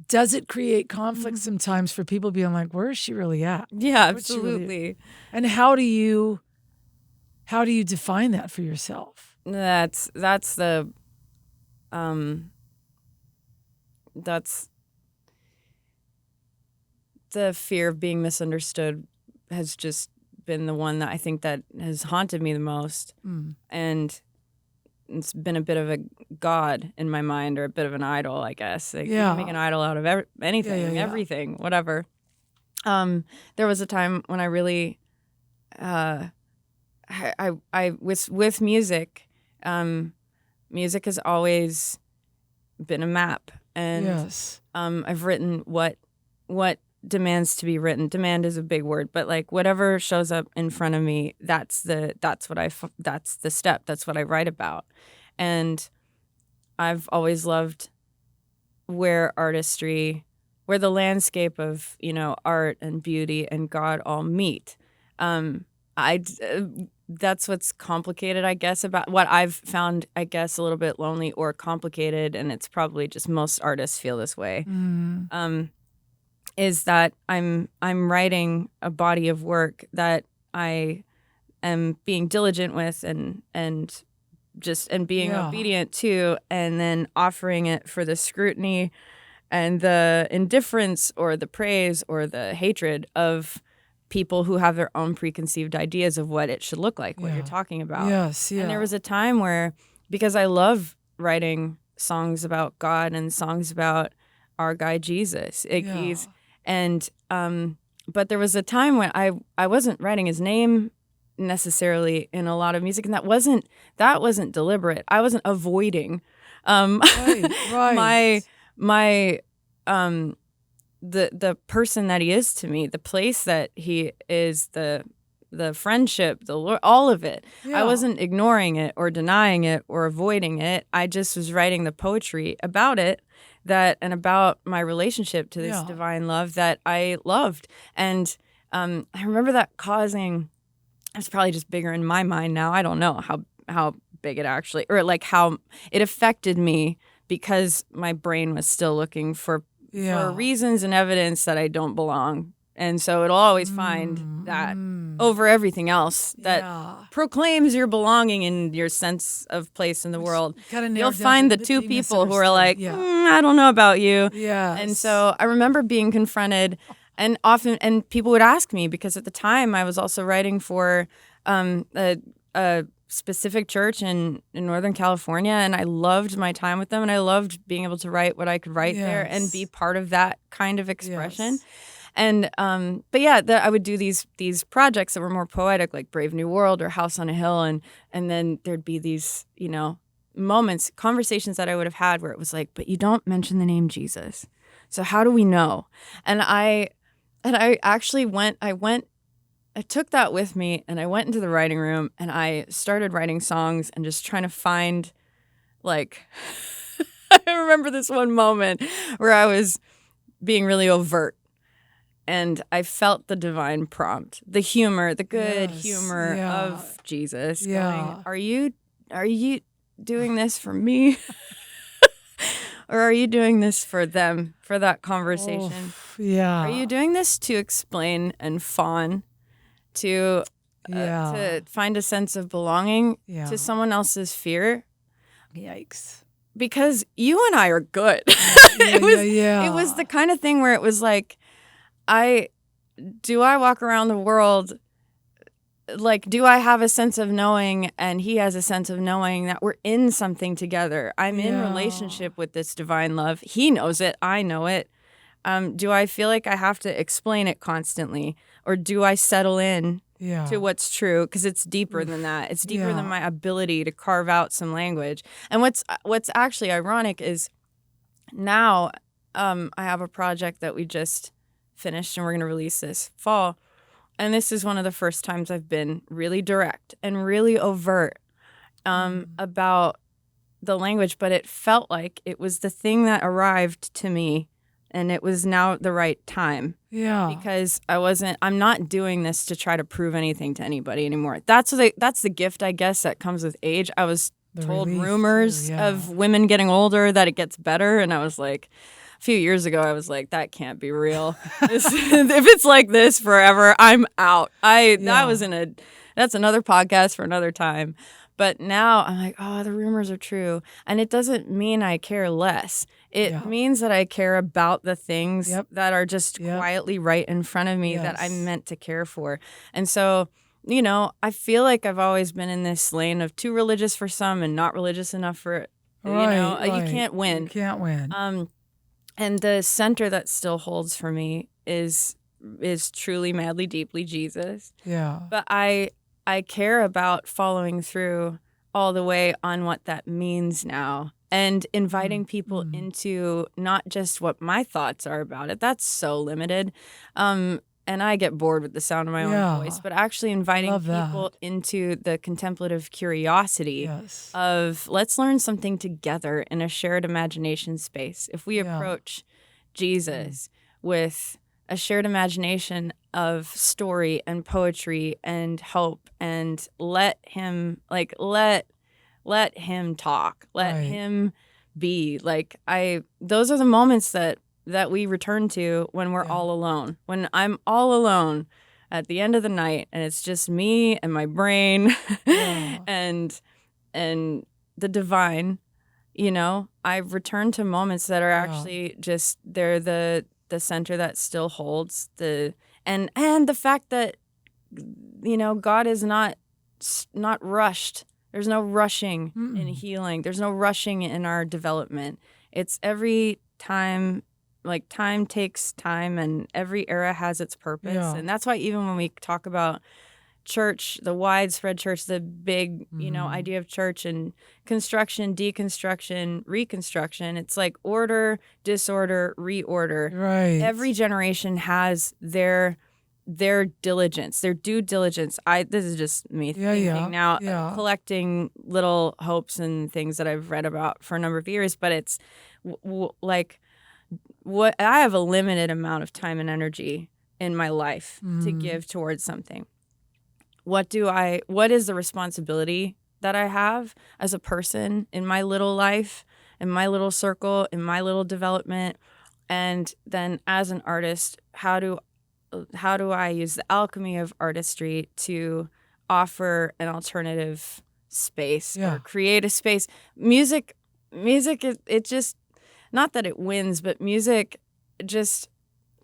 Speaker 1: does it create conflict sometimes for people being like, where is she really at?
Speaker 2: Yeah, absolutely.
Speaker 1: And how do you How do you define that for yourself?
Speaker 2: That's the fear of being misunderstood has just been the one that I think that has haunted me the most. And it's been a bit of a god in my mind, or a bit of an idol, I guess. Like, you can make an idol out of anything, everything, whatever. There was a time when I really, with music, music has always been a map, and I've written what demands to be written. Demand is a big word, but like whatever shows up in front of me, that's the step. That's what I write about. And I've always loved where the landscape of, art and beauty and God all meet. That's what's complicated, I guess, about what I've found, I guess, a little bit lonely or complicated, and it's probably just most artists feel this way. Is that I'm writing a body of work that I am being diligent with and being obedient to, and then offering it for the scrutiny and the indifference or the praise or the hatred of people who have their own preconceived ideas of what it should look like, what you're talking about.
Speaker 1: Yes, yeah.
Speaker 2: And there was a time where, because I love writing songs about God and songs about our guy Jesus, but there was a time when I wasn't writing his name necessarily in a lot of music, and that wasn't deliberate. I wasn't avoiding
Speaker 1: right.
Speaker 2: the person that he is to me, the place that he is, the friendship, the Lord, all of it. I wasn't ignoring it or denying it or avoiding it. I just was writing the poetry about it, and about my relationship to this divine love that I loved. And I remember that causing, it's probably just bigger in my mind now. I don't know how big it actually, or like how it affected me, because my brain was still looking for reasons and evidence that I don't belong. And so it'll always find that over everything else that proclaims your belonging and your sense of place in the world. You'll find the two people who are like, I don't know about you. And so I remember being confronted, and people would ask me, because at the time I was also writing for a specific church in Northern California, and I loved my time with them, and I loved being able to write what I could write there and be part of that kind of expression. And I would do these projects that were more poetic, like Brave New World or House on a Hill, and then there'd be these moments, conversations that I would have had where it was like, but you don't mention the name Jesus, so how do we know? And I actually I took that with me, and I went into the writing room, and I started writing songs and just trying to find, like, I remember this one moment where I was being really overt, and I felt the divine prompt, the humor, the good humor of Jesus going, are you doing this for me? Or are you doing this for them, for that conversation? Are you doing this to explain and fawn? To find a sense of belonging to someone else's fear.
Speaker 1: Yikes.
Speaker 2: Because you and I are good. It was the kind of thing where it was like, I walk around the world, like, do I have a sense of knowing, and he has a sense of knowing that we're in something together. I'm in relationship with this divine love. He knows it. I know it. Do I feel like I have to explain it constantly? Or do I settle in to what's true? Because it's deeper than that. It's deeper than my ability to carve out some language. And what's actually ironic is now I have a project that we just finished, and we're going to release this fall. And this is one of the first times I've been really direct and really overt about the language. But it felt like it was the thing that arrived to me, and it was now the right time. Because I'm not doing this to try to prove anything to anybody anymore. That's the gift, I guess, that comes with age. I was told rumors of women getting older, that it gets better. And I was like, a few years ago, I was like, that can't be real. If it's like this forever, I'm out. That That's another podcast for another time. But now I'm like, oh, the rumors are true. And it doesn't mean I care less. It means that I care about the things that are just quietly right in front of me that I'm meant to care for. And so, you know, I feel like I've always been in this lane of too religious for some and not religious enough for, you
Speaker 1: right.
Speaker 2: can't win.
Speaker 1: You can't win.
Speaker 2: And the center that still holds for me is truly, madly, deeply Jesus.
Speaker 1: Yeah.
Speaker 2: But I care about following through all the way on what that means now and inviting people into not just what my thoughts are about it. That's so limited. And I get bored with the sound of my own voice, but actually inviting people into the contemplative curiosity of let's learn something together in a shared imagination space. If we approach Jesus with a shared imagination of story and poetry and hope and let him talk, let him be. Like those are the moments that we return to when we're all alone. When I'm all alone at the end of the night and it's just me and my brain and the divine, you know, I've returned to moments that are actually just they're the center that still holds and the fact that, you know, God is not rushed. There's no rushing in healing. There's no rushing in our development. It's every time. Like time takes time and every era has its purpose. And that's why even when we talk about church, the widespread church, the big, you know, idea of church and construction, deconstruction, reconstruction, it's like order, disorder, reorder.
Speaker 1: Right.
Speaker 2: Every generation has their diligence, their due diligence. This is just me thinking now, collecting little hopes and things that I've read about for a number of years, but it's like, what I have a limited amount of time and energy in my life to give towards something. What is the responsibility that I have as a person in my little life, in my little circle, in my little development? And then as an artist, how do I use the alchemy of artistry to offer an alternative space or create a space? Music, it just, not that it wins, but music just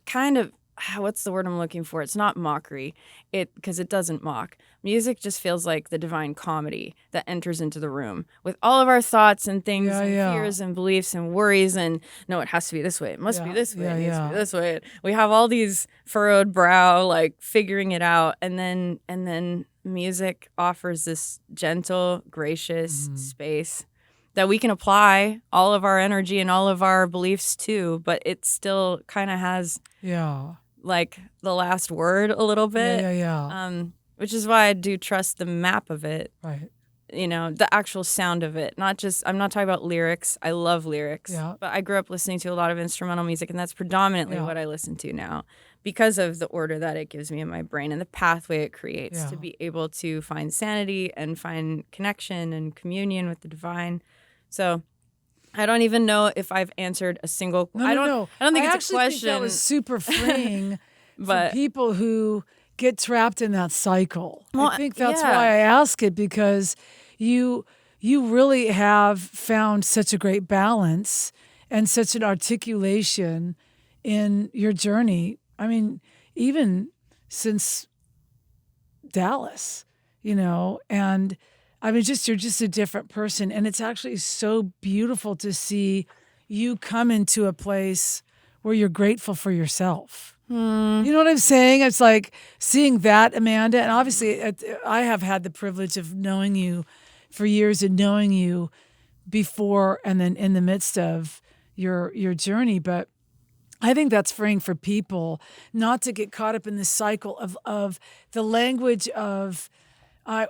Speaker 2: kind of, what's the word I'm looking for? It's not mockery, because it doesn't mock. Music just feels like the divine comedy that enters into the room with all of our thoughts and things and fears and beliefs and worries and, no, it has to be this way. It must be this way. It needs to be this way. We have all these furrowed brow, like figuring it out. And then music offers this gentle, gracious space that we can apply all of our energy and all of our beliefs to, but it still kind of has like the last word a little bit. Which is why I do trust the map of it. Right. You know, the actual sound of it. Not just, I'm not talking about lyrics. I love lyrics. But I grew up listening to a lot of instrumental music, and that's predominantly what I listen to now because of the order that it gives me in my brain and the pathway it creates to be able to find sanity and find connection and communion with the divine. So I don't even know if I've answered a single.
Speaker 1: No.
Speaker 2: I don't think it's a question. I
Speaker 1: think that was super freeing for people who get trapped in that cycle. Well, I think that's why I ask it, because you really have found such a great balance and such an articulation in your journey. I mean, even since Dallas, you know, and I mean, you're just a different person. And it's actually so beautiful to see you come into a place where you're grateful for yourself. You know what I'm saying? It's like seeing that, Amanda. And obviously, I have had the privilege of knowing you for years and knowing you before and then in the midst of your journey. But I think that's freeing for people not to get caught up in this cycle of the language of,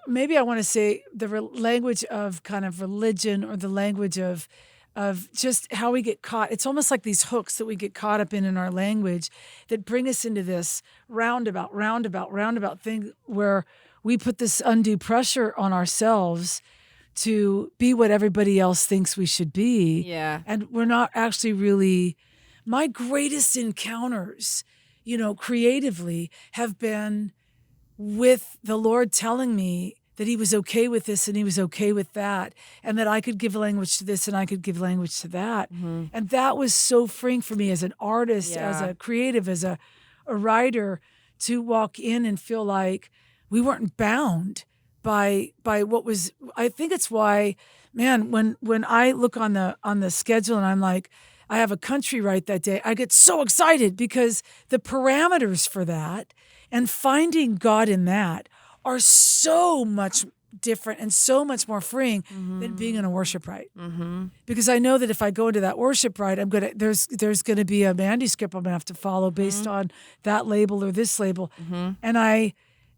Speaker 1: maybe I want to say the language of kind of religion, or the language of just how we get caught. It's almost like these hooks that we get caught up in our language that bring us into this roundabout thing where we put this undue pressure on ourselves to be what everybody else thinks we should be. Yeah. And we're not actually really, my greatest encounters, you know, creatively have been with the Lord telling me that he was okay with this and he was okay with that, and that I could give language to this and I could give language to that.
Speaker 2: Mm-hmm.
Speaker 1: And that was so freeing for me as an artist, as a creative, as a writer, to walk in and feel like we weren't bound by what was. I think it's why, man, when I look on the schedule and I'm like, I have a country right that day, I get so excited because the parameters for that and finding God in that are so much different and so much more freeing than being in a worship rite. Because I know that if I go into that worship rite, there's gonna be a manuscript I'm gonna have to follow based on that label or this label. And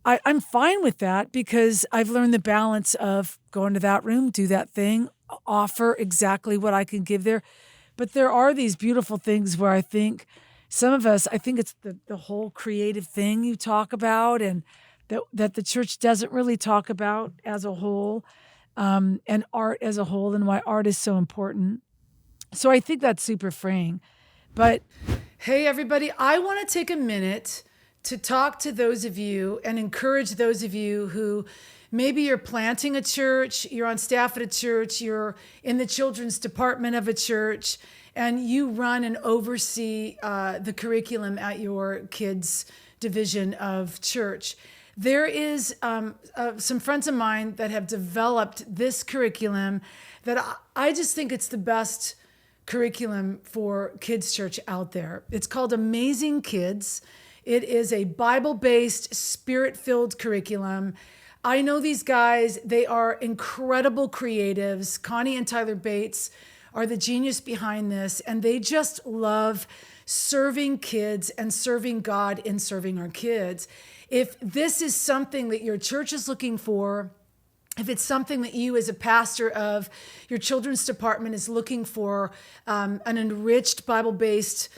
Speaker 1: I'm fine with that because I've learned the balance of going to that room, do that thing, offer exactly what I can give there. But there are these beautiful things where I think some of us, I think it's the whole creative thing you talk about and that the church doesn't really talk about as a whole, and art as a whole, and why art is so important. So I think that's super freeing. But hey, everybody, I want to take a minute to talk to those of you and encourage those of you who maybe you're planting a church, you're on staff at a church, you're in the children's department of a church, and you run and oversee the curriculum at your kids' division of church. There is some friends of mine that have developed this curriculum that I just think it's the best curriculum for kids' church out there. It's called Amazing Kids. It is a Bible-based, spirit-filled curriculum. I know these guys. They are incredible creatives. Connie and Tyler Bates are the genius behind this, and they just love serving kids and serving God in serving our kids. If this is something that your church is looking for, if it's something that you as a pastor of your children's department is looking for, an enriched Bible-based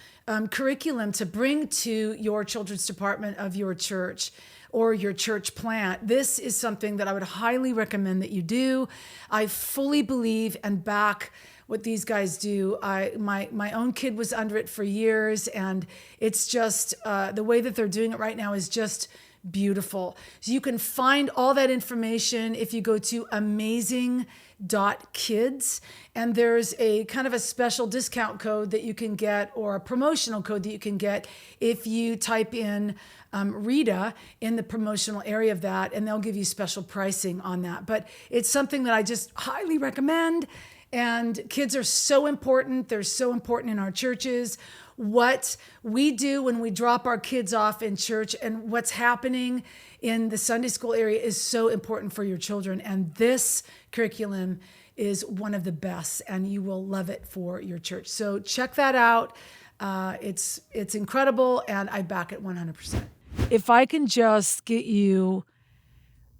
Speaker 1: curriculum to bring to your children's department of your church or your church plant, this is something that I would highly recommend that you do. I fully believe and back what these guys do. My own kid was under it for years, and it's just the way that they're doing it right now is just beautiful. So you can find all that information if you go to amazing.kids, and there's a kind of a special discount code that you can get, or a promotional code that you can get if you type in Rita in the promotional area of that, and they'll give you special pricing on that. But it's something that I just highly recommend. And kids are so important. They're so important in our churches. What we do when we drop our kids off in church and what's happening in the Sunday school area is so important for your children. And this curriculum is one of the best, and you will love it for your church. So check that out. It's incredible, and I back it 100%. If I can just get you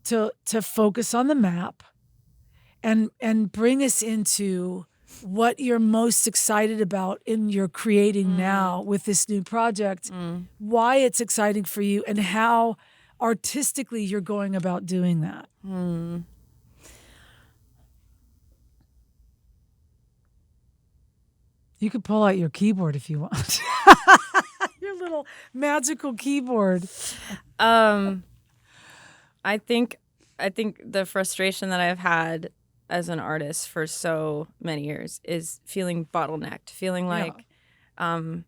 Speaker 1: to focus on the map and bring us into what you're most excited about in your creating now with this new project, why it's exciting for you, and how artistically you're going about doing that. You could pull out your keyboard if you want. Your little magical keyboard.
Speaker 2: I think the frustration that I've had as an artist for so many years is feeling bottlenecked, feeling like by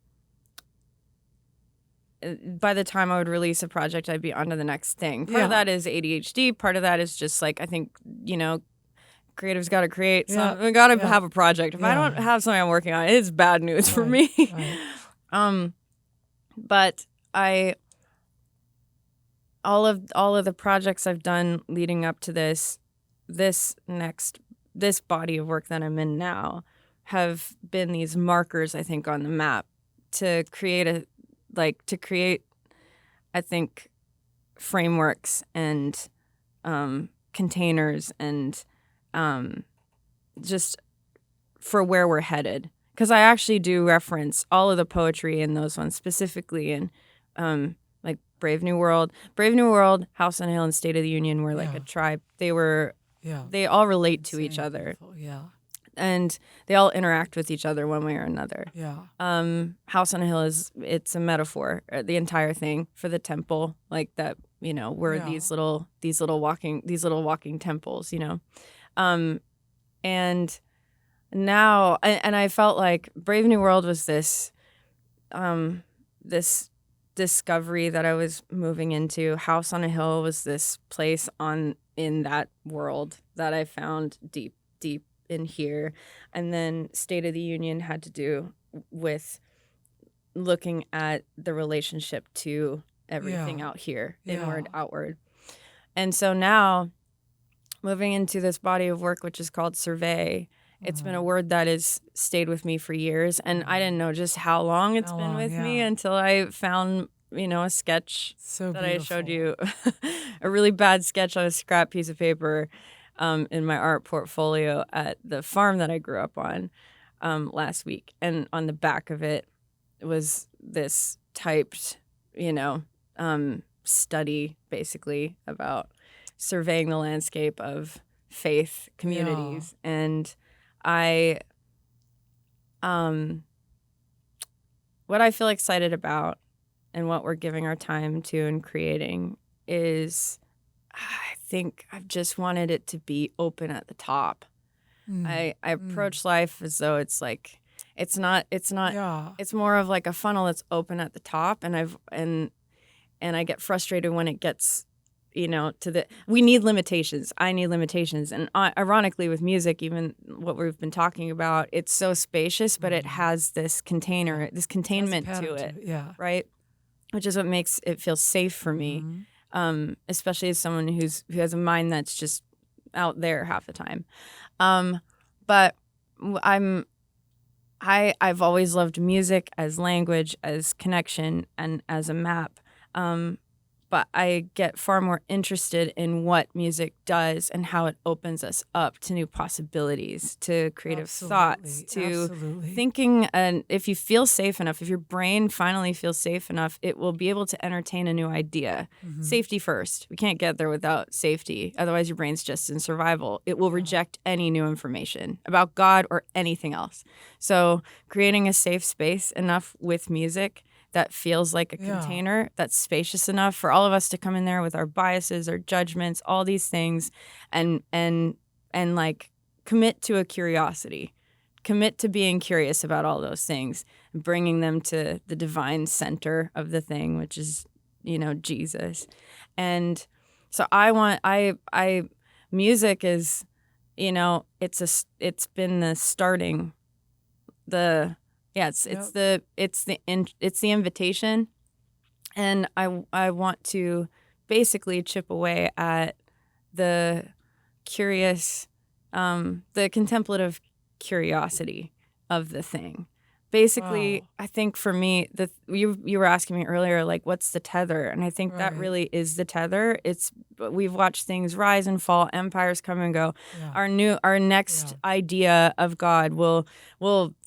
Speaker 2: the time I would release a project, I'd be on to the next thing. Part of that is ADHD. Part of that is just like, I think, creatives got to create. We got to have a project. If I don't have something I'm working on, it's bad news for me. Right. But all of the projects I've done leading up to this body of work that I'm in now have been these markers, I think, on the map to create I think, frameworks and containers and just for where we're headed. Because I actually do reference all of the poetry in those ones specifically, and like Brave New World, House on Hill, and State of the Union were like a tribe. They all relate to each other. And they all interact with each other one way or another. House on a Hill it's a metaphor, the entire thing, for the temple, like that were these little walking temples, and now, and I felt like Brave New World was this discovery that I was moving into. House on a Hill was this place in that world that I found deep in here. And then State of the Union had to do with looking at the relationship to everything out here, inward, outward. And so now, moving into this body of work, which is called Survey, it's been a word that has stayed with me for years. And I didn't know just how long it's been with me until I found, a sketch that I showed you, a really bad sketch on a scrap piece of paper in my art portfolio at the farm that I grew up on last week. And on the back of it was this typed, study basically about surveying the landscape of faith communities. And what I feel excited about and what we're giving our time to and creating is, I think I've just wanted it to be open at the top. I approach life as though it's like, it's not, it's more of like a funnel that's open at the top. And I get frustrated when it gets, we need limitations. I need limitations. And ironically with music, even what we've been talking about, it's so spacious, but it has this container, this containment to it. Right? Which is what makes it feel safe for me, especially as someone who has a mind that's just out there half the time. But I've always loved music as language, as connection, and as a map. But I get far more interested in what music does and how it opens us up to new possibilities, to creative thoughts, to thinking. And if you feel safe enough, if your brain finally feels safe enough, it will be able to entertain a new idea. Safety first. We can't get there without safety. Otherwise, your brain's just in survival. It will reject any new information about God or anything else. So creating a safe space enough with music that feels like a container that's spacious enough for all of us to come in there with our biases, our judgments, all these things, and like commit to a curiosity, commit to being curious about all those things, bringing them to the divine center of the thing, which is, Jesus. And so music is, it's been the starting, it's the invitation, and I want to basically chip away at the curious, the contemplative curiosity of the thing. Basically, I think for me, you were asking me earlier, like, what's the tether? And I think that really is the tether. We've watched things rise and fall, empires come and go. Our next idea of God will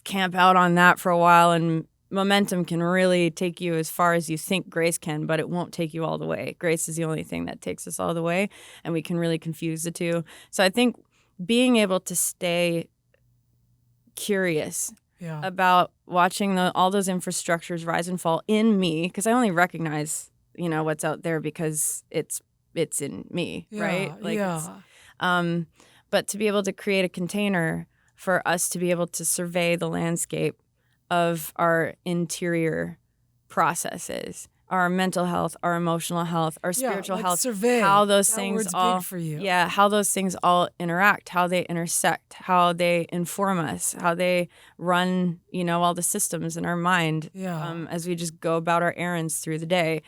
Speaker 2: camp out on that for a while, and momentum can really take you as far as you think grace can, but it won't take you all the way. Grace is the only thing that takes us all the way, and we can really confuse the two. So I think being able to stay curious about watching all those infrastructures rise and fall in me, because I only recognize what's out there because it's in me, right? But to be able to create a container for us to be able to survey the landscape of our interior processes, our mental health, our emotional health, our spiritual health,
Speaker 1: survey.
Speaker 2: How those
Speaker 1: that
Speaker 2: things all
Speaker 1: big for you.
Speaker 2: How those things all interact, how they intersect, how they inform us, how they run, all the systems in our mind as we just go about our errands through the day.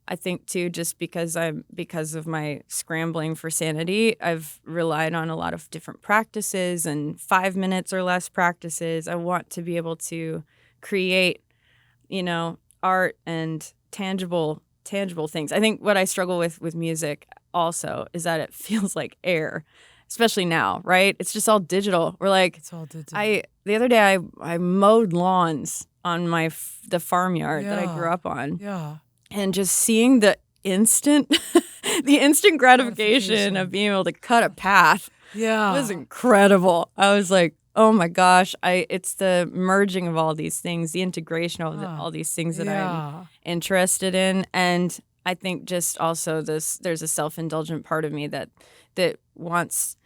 Speaker 2: I think too, just because of my scrambling for sanity, I've relied on a lot of different practices and 5 minutes or less practices. I want to be able to create, art and tangible things. I think what I struggle with music also is that it feels like air, especially now, right? It's just all digital. We're like,
Speaker 1: it's all digital.
Speaker 2: The other day I mowed lawns on the farmyard that I grew up on.
Speaker 1: Yeah.
Speaker 2: And just seeing the instant gratification of being able to cut a path was incredible. I was like, oh my gosh, it's the merging of all these things, the integration of all these things that I'm interested in. And I think just also there's a self-indulgent part of me that wants.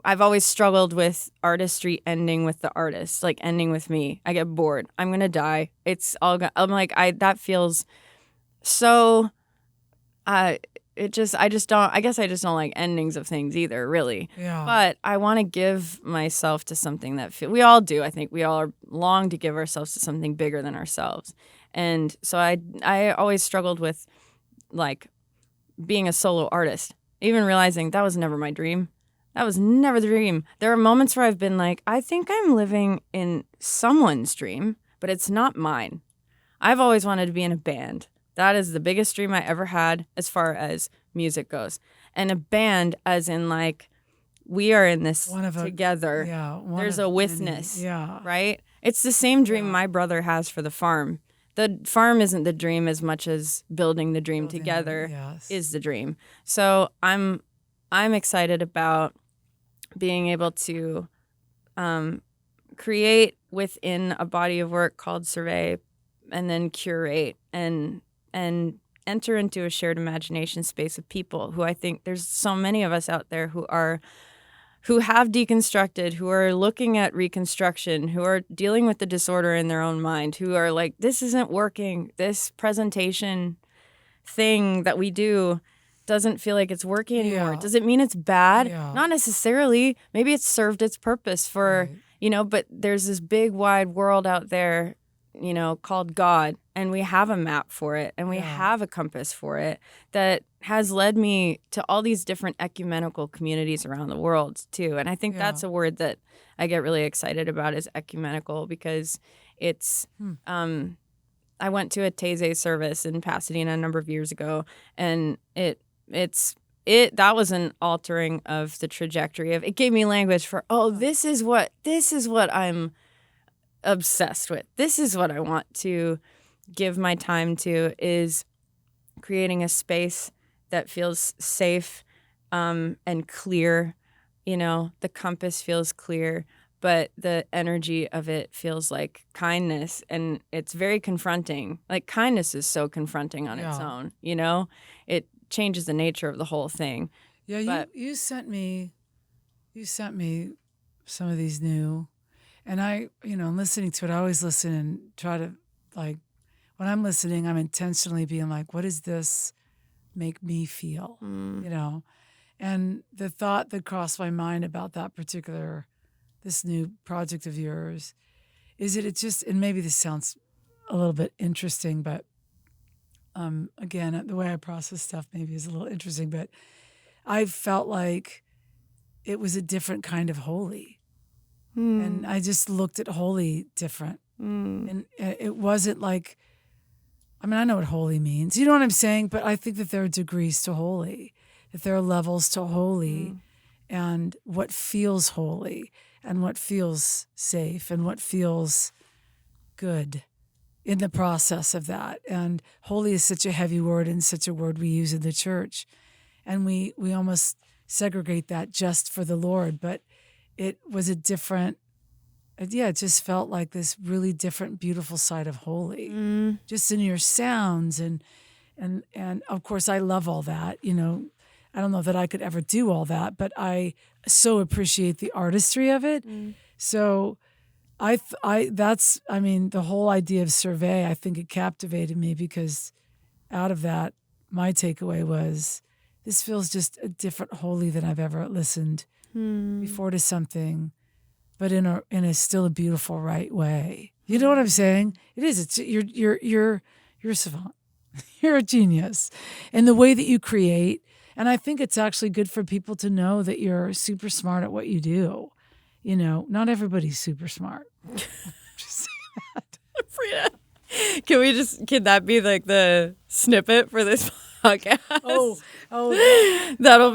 Speaker 2: I've always struggled with artistry ending with the artist, like ending with me. I get bored. I'm gonna die. It's all. I'm like that feels so. I just don't. I guess I just don't like endings of things either, really.
Speaker 1: Yeah.
Speaker 2: But I want to give myself to something that we all do. I think we all long to give ourselves to something bigger than ourselves, and so I always struggled with like being a solo artist, even realizing that was never my dream. That was never the dream. There are moments where I've been like, I think I'm living in someone's dream, but it's not mine. I've always wanted to be in a band. That is the biggest dream I ever had as far as music goes. And a band as in like, we are in this together. There's a witness, right? It's the same dream my brother has for the farm. The farm isn't the dream as much as building the dream together is the dream. So I'm excited about being able to create within a body of work called Survey, and then curate and enter into a shared imagination space of people who I think there's so many of us out there who have deconstructed, who are looking at reconstruction, who are dealing with the disorder in their own mind, who are like, this isn't working. This presentation thing that we do doesn't feel like it's working anymore. Does it mean it's bad? Not necessarily. Maybe it's served its purpose for, but there's this big wide world out there, called God, and we have a map for it, and we have a compass for it that has led me to all these different ecumenical communities around the world too. And I think that's a word that I get really excited about, is ecumenical, because it's I went to a Taizé service in Pasadena a number of years ago, and that was an altering of the trajectory of it. Gave me language for, this is what I'm obsessed with. This is what I want to give my time to, is creating a space that feels safe and clear. The compass feels clear, but the energy of it feels like kindness, and it's very confronting. Like, kindness is so confronting on its own, It changes the nature of the whole thing.
Speaker 1: Yeah, you sent me some of these new, and I, listening to it, I always listen and try to, like, when I'm listening, I'm intentionally being like, what does this make me feel? And the thought that crossed my mind about this new project of yours is that it just, and maybe this sounds a little bit interesting, but again, the way I process stuff maybe is a little interesting, but I felt like it was a different kind of holy. And I just looked at holy different. And it wasn't like, I know what holy means. You know what I'm saying? But I think that there are degrees to holy, that there are levels to holy, and what feels holy, and what feels safe, and what feels good in the process of that. And holy is such a heavy word, and such a word we use in the church. And we almost segregate that just for the Lord. But it was a different, it just felt like this really different, beautiful side of holy, just in your sounds. And of course, I love all that. I don't know that I could ever do all that, but I so appreciate the artistry of it. So the whole idea of Survey, I think it captivated me, because out of that, my takeaway was, this feels just a different holy than I've ever listened before to something, but in a still a beautiful, right way. You know what I'm saying? It is. It's you're a savant. You're a genius in the way that you create. And I think it's actually good for people to know that you're super smart at what you do. Not everybody's super smart. Just saying that.
Speaker 2: Rita, can that be like the snippet for this podcast? That'll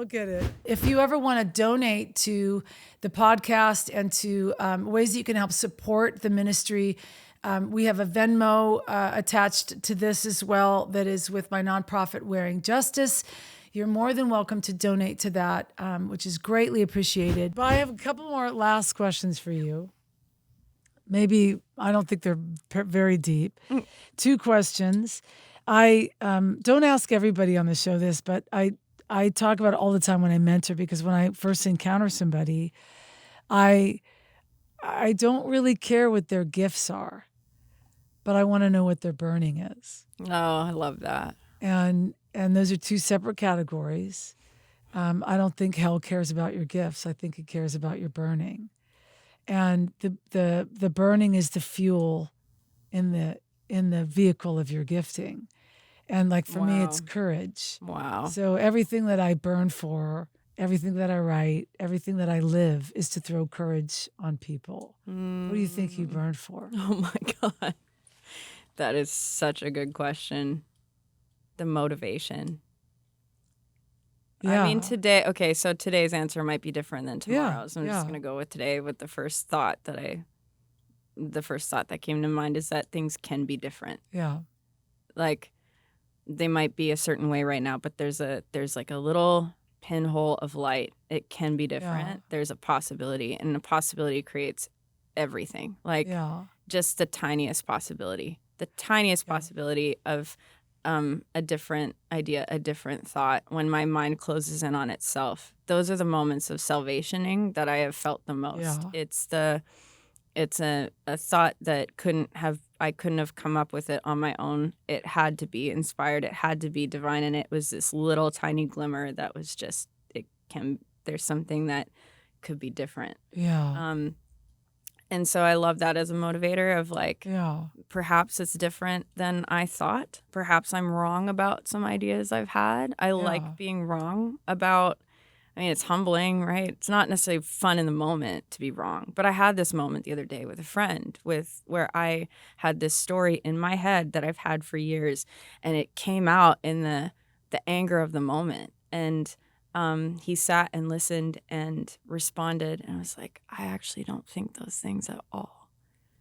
Speaker 1: get it. If you ever want to donate to the podcast and to ways that you can help support the ministry, we have a Venmo attached to this as well, that is with my nonprofit, Wearing Justice. you're more than welcome to donate to that, which is greatly appreciated. But I have a couple more last questions for you. Maybe, I don't think they're very deep. 2 questions. I don't ask everybody on the show this, but I talk about it all the time when I mentor, because when I first encounter somebody, I don't really care what their gifts are, but I want to know what their burning is.
Speaker 2: Oh, I love that.
Speaker 1: And those are 2 separate categories. I don't think hell cares about your gifts. I think it cares about your burning. And the burning is the fuel in the vehicle of your gifting. And like for me, it's courage.
Speaker 2: Wow.
Speaker 1: So everything that I burn for, everything that I write, everything that I live is to throw courage on people. What do you think you burn for?
Speaker 2: Oh my God. That is such a good question. The motivation.
Speaker 1: Yeah.
Speaker 2: I mean, so today's answer might be different than tomorrow's. I'm just going to go with today with the first thought that came to mind is that things can be different.
Speaker 1: Yeah.
Speaker 2: Like, they might be a certain way right now, but there's like a little pinhole of light. It can be different.
Speaker 1: Yeah.
Speaker 2: There's a possibility, and the possibility creates everything. Like, just the tiniest possibility. The tiniest possibility of a different idea, a different thought, when my mind closes in on itself. Those are the moments of salvationing that I have felt the most.
Speaker 1: Yeah.
Speaker 2: It's a thought that I couldn't have come up with it on my own. It had to be inspired. It had to be divine. And it was this little tiny glimmer that was just, there's something that could be different.
Speaker 1: Yeah.
Speaker 2: And so I love that as a motivator of like, perhaps it's different than I thought. Perhaps I'm wrong about some ideas I've had. I like being wrong about, I mean, it's humbling, right? It's not necessarily fun in the moment to be wrong. But I had this moment the other day with a friend where I had this story in my head that I've had for years. And it came out in the anger of the moment. And he sat and listened and responded. And I was like, I actually don't think those things at all.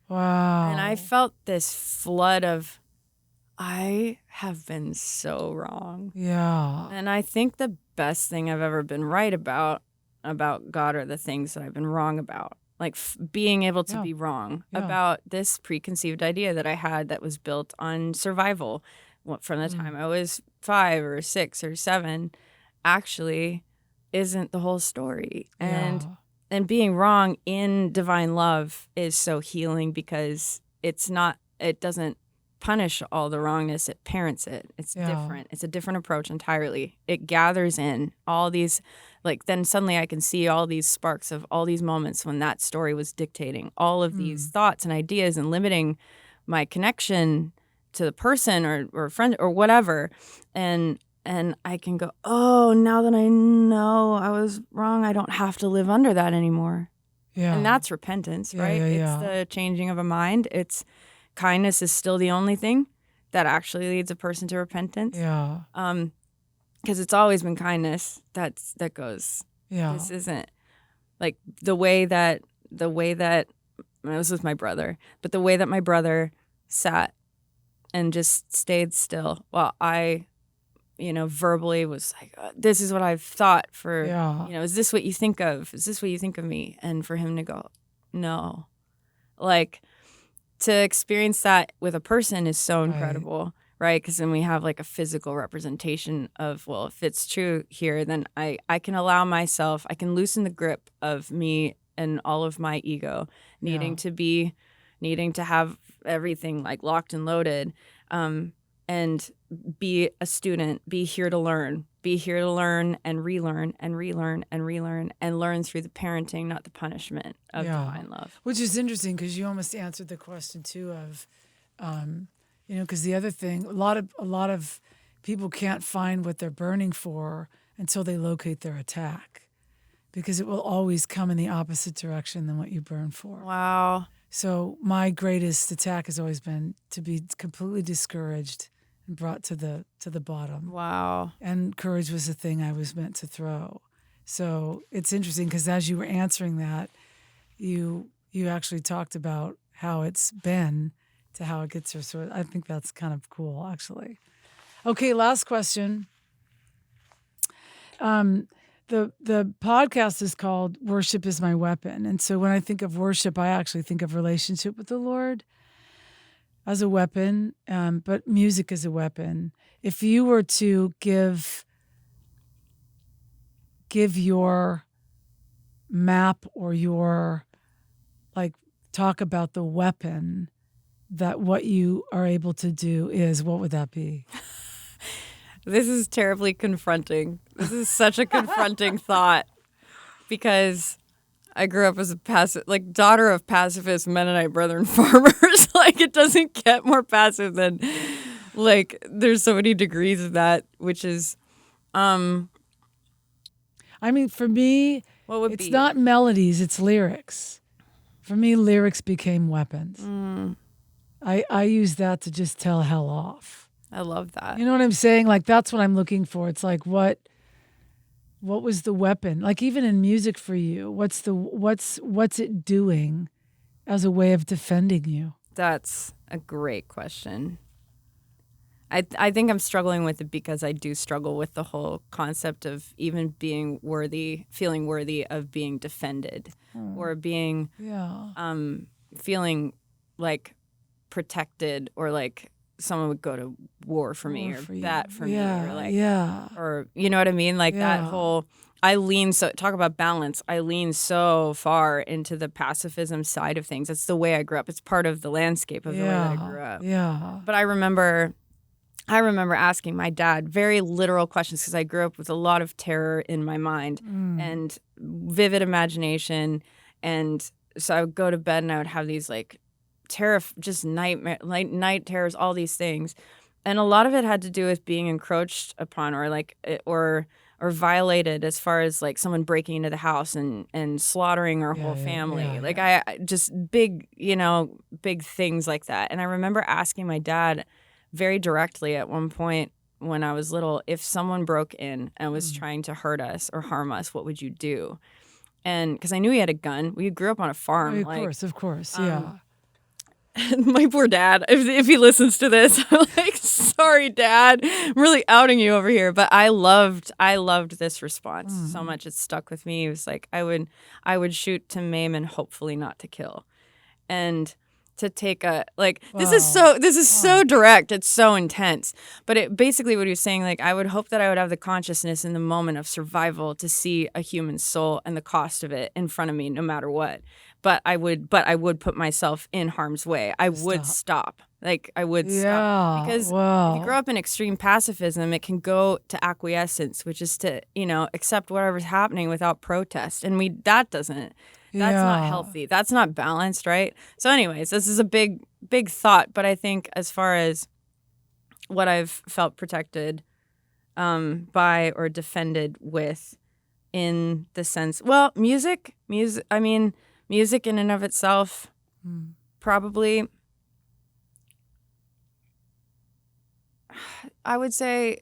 Speaker 1: Wow.
Speaker 2: And I felt this flood of, I have been so wrong.
Speaker 1: Yeah.
Speaker 2: And I think the best thing I've ever been right about God are the things that I've been wrong about. Like being able to be wrong about this preconceived idea that I had that was built on survival from the time I was 5 or 6 or 7 actually isn't the whole story. And being wrong in divine love is so healing because it doesn't punish all the wrongness, it parents it. It's different. It's a different approach entirely. It gathers in all these, like, then suddenly I can see all these sparks of all these moments when that story was dictating all of these thoughts and ideas and limiting my connection to the person or friend or whatever. And I can go, oh, now that I know I was wrong, I don't have to live under that anymore. Yeah. And that's repentance, right? It's the changing of a mind. It's kindness is still the only thing that actually leads a person to repentance. Yeah. Because it's always been kindness that goes. Yeah. This isn't like the way that I was with my brother, but the way that my brother sat and just stayed still while I, verbally was like, this is what I've thought for, is this what you think of? Is this what you think of me? And for him to go, no, like, to experience that with a person is so incredible, right? Because then we have like a physical representation of, well, if it's true here, then I can allow myself, I can loosen the grip of me and all of my ego, needing to have everything like locked and loaded, and be a student, be here to learn and relearn and relearn and relearn and learn through the parenting, not the punishment of divine love.
Speaker 1: Which is interesting because you almost answered the question too of, because the other thing, a lot of people can't find what they're burning for until they locate their attack, because it will always come in the opposite direction than what you burn for.
Speaker 2: Wow.
Speaker 1: So my greatest attack has always been to be completely discouraged and brought to the bottom.
Speaker 2: Wow.
Speaker 1: And courage was the thing I was meant to throw. So it's interesting because as you were answering that, you actually talked about how it's been to how it gets here. So I think that's kind of cool, actually. Okay, last question. The podcast is called Worship is My Weapon. And so when I think of worship, I actually think of relationship with the Lord as a weapon, but music is a weapon. If you were to give your map or your, talk about the weapon that what you are able to do is, what would that be?
Speaker 2: This is terribly confronting. This is such a confronting thought because I grew up as a daughter of pacifist Mennonite Brethren farmers. It doesn't get more passive than, there's so many degrees of that, which is,
Speaker 1: for me, it's not melodies, it's lyrics. For me, lyrics became weapons. I use that to just tell hell off.
Speaker 2: I love that.
Speaker 1: You know what I'm saying? That's what I'm looking for. It's what was the weapon? Even in music for you, what's it doing as a way of defending you?
Speaker 2: That's a great question. I think I'm struggling with it because I do struggle with the whole concept of even being worthy, feeling worthy of being defended or being, feeling protected or someone would go to war for me or that for me or you know what I mean? That whole, talk about balance. I lean so far into the pacifism side of things. It's the way I grew up. It's part of the landscape of the way that I grew up.
Speaker 1: Yeah.
Speaker 2: But I remember asking my dad very literal questions because I grew up with a lot of terror in my mind and vivid imagination. And so I would go to bed and I would have these just night terrors, all these things. And a lot of it had to do with being encroached upon or violated as far as someone breaking into the house and slaughtering our whole family. I just big things like that. And I remember asking my dad very directly at one point when I was little, if someone broke in and was trying to hurt us or harm us, what would you do? And because I knew he had a gun. We grew up on a farm.
Speaker 1: Of course, yeah.
Speaker 2: My poor dad, if he listens to this, I'm sorry, Dad. I'm really outing you over here. But I loved this response so much. It stuck with me. It was I would shoot to maim and hopefully not to kill. And to take this is so direct. It's so intense. But it basically what he was saying, I would hope that I would have the consciousness in the moment of survival to see a human soul and the cost of it in front of me, no matter what. But I would put myself in harm's way. I would stop. I would stop. Because if you grow up in extreme pacifism, it can go to acquiescence, which is to, accept whatever's happening without protest. And that's not healthy. That's not balanced, right? So anyways, this is a big, big thought. But I think as far as what I've felt protected by or defended with in the sense, music, music in and of itself, probably, I would say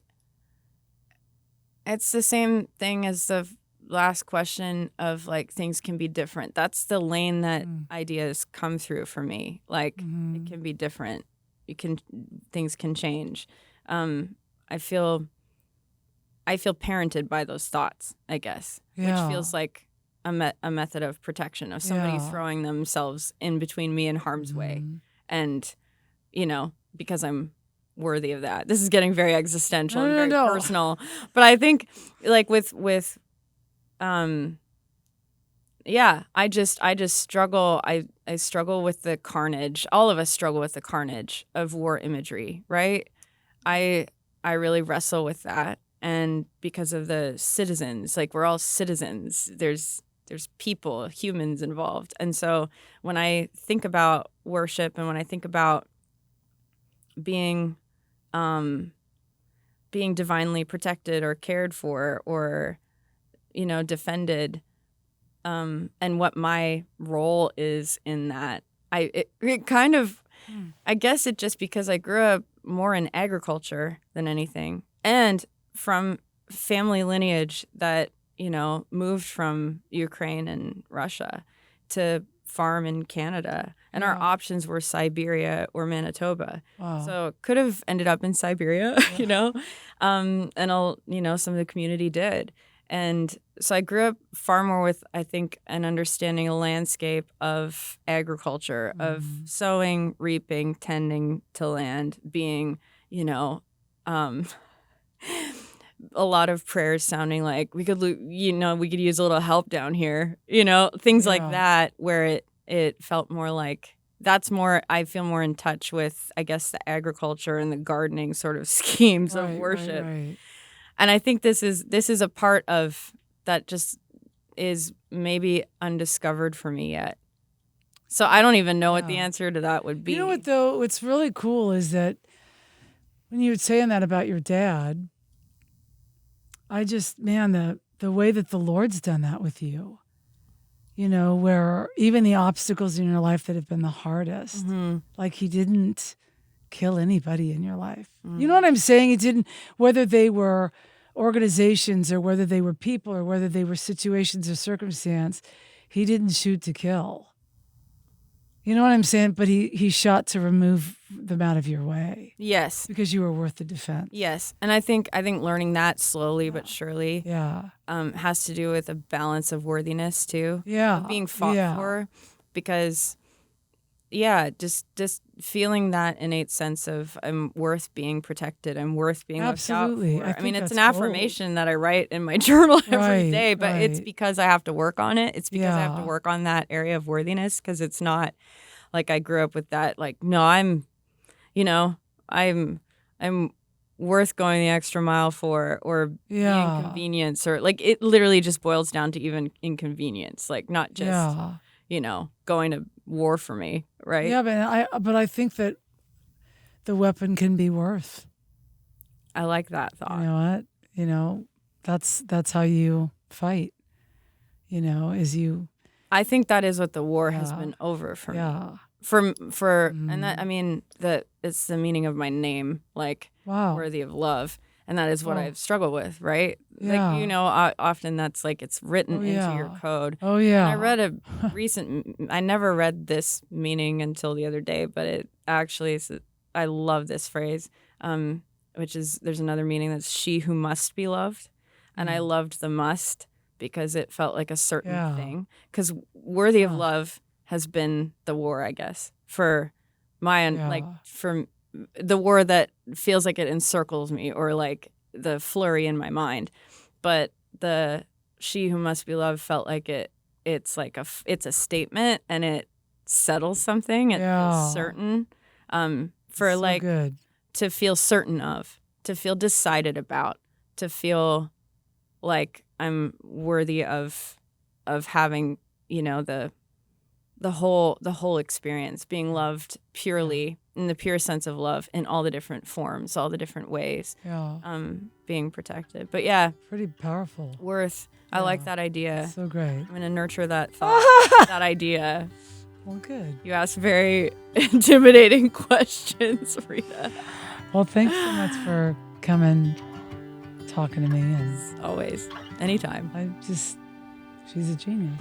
Speaker 2: it's the same thing as the last question of things can be different. That's the lane that ideas come through for me. It can be different. Things can change. I feel parented by those thoughts, I guess, which feels like a method of protection of somebody throwing themselves in between me and harm's way. And, because I'm worthy of that. This is getting very existential and very personal. But I think with I just struggle. I struggle with the carnage. All of us struggle with the carnage of war imagery, right? I really wrestle with that. And because of the citizens, we're all citizens. There's people, humans involved. And so when I think about worship and when I think about being divinely protected or cared for or, defended, and what my role is in that, I guess it just because I grew up more in agriculture than anything and from family lineage that moved from Ukraine and Russia to farm in Canada And our options were Siberia or Manitoba.
Speaker 1: Wow.
Speaker 2: So could have ended up in Siberia, and some of the community did. And so I grew up far more with, I think, an understanding a landscape of agriculture, of sowing, reaping, tending to land, being, a lot of prayers sounding like we could use a little help down here, things like that, where it felt more like I feel more in touch with, I guess, the agriculture and the gardening sort of schemes of worship.
Speaker 1: Right.
Speaker 2: And I think this is a part of that just is maybe undiscovered for me yet. So I don't even know what the answer to that would be.
Speaker 1: You know what, though? What's really cool is that when you were saying that about your dad, the way that the Lord's done that with you, where even the obstacles in your life that have been the hardest, like he didn't kill anybody in your life. You know what I'm saying? He didn't, whether they were organizations or whether they were people or whether they were situations or circumstance, he didn't shoot to kill. You know what I'm saying? But he shot to remove them out of your way.
Speaker 2: Yes.
Speaker 1: Because you were worth the defense.
Speaker 2: Yes. And I think learning that slowly but surely has to do with a balance of worthiness too.
Speaker 1: Yeah.
Speaker 2: Of being fought for. Because just feeling that innate sense of I'm worth being protected, I'm worth being looked out for. I mean, it's an affirmation that I write in my journal every day, but it's because I have to work on it. It's because I have to work on that area of worthiness, because it's not like I grew up with that, like, no, I'm worth going the extra mile for, or the inconvenience, or like it literally just boils down to even inconvenience, like not just going to war for me, right?
Speaker 1: Yeah, but I think that the weapon can be worth.
Speaker 2: I like that thought.
Speaker 1: You know what? That's how you fight. Is you.
Speaker 2: I think that is what the war has been over for me. And that, I mean, that it's the meaning of my name, like worthy of love. And that is what I've struggled with, right?
Speaker 1: Yeah.
Speaker 2: Like, often that's like it's written into your code.
Speaker 1: Oh, yeah.
Speaker 2: And I read I never read this meaning until the other day, but it actually is, I love this phrase, which is, there's another meaning that's she who must be loved. And I loved the must because it felt like a certain thing. Because worthy of love has been the war, I guess, for for the war that feels like it encircles me, or like the flurry in my mind. But the she who must be loved felt like it's like it's a statement, and it settles something. It feels certain. For like good. To feel certain of, to feel decided about, to feel like I'm worthy of having, the whole experience, being loved purely in the pure sense of love in all the different forms, all the different ways, being protected. But
Speaker 1: pretty powerful.
Speaker 2: Worth. I like that idea.
Speaker 1: So great.
Speaker 2: I'm going to nurture that thought, that idea.
Speaker 1: Well, good.
Speaker 2: You asked very intimidating questions, Rita.
Speaker 1: Well, thanks so much for coming, talking to me. And
Speaker 2: always, anytime.
Speaker 1: she's a genius.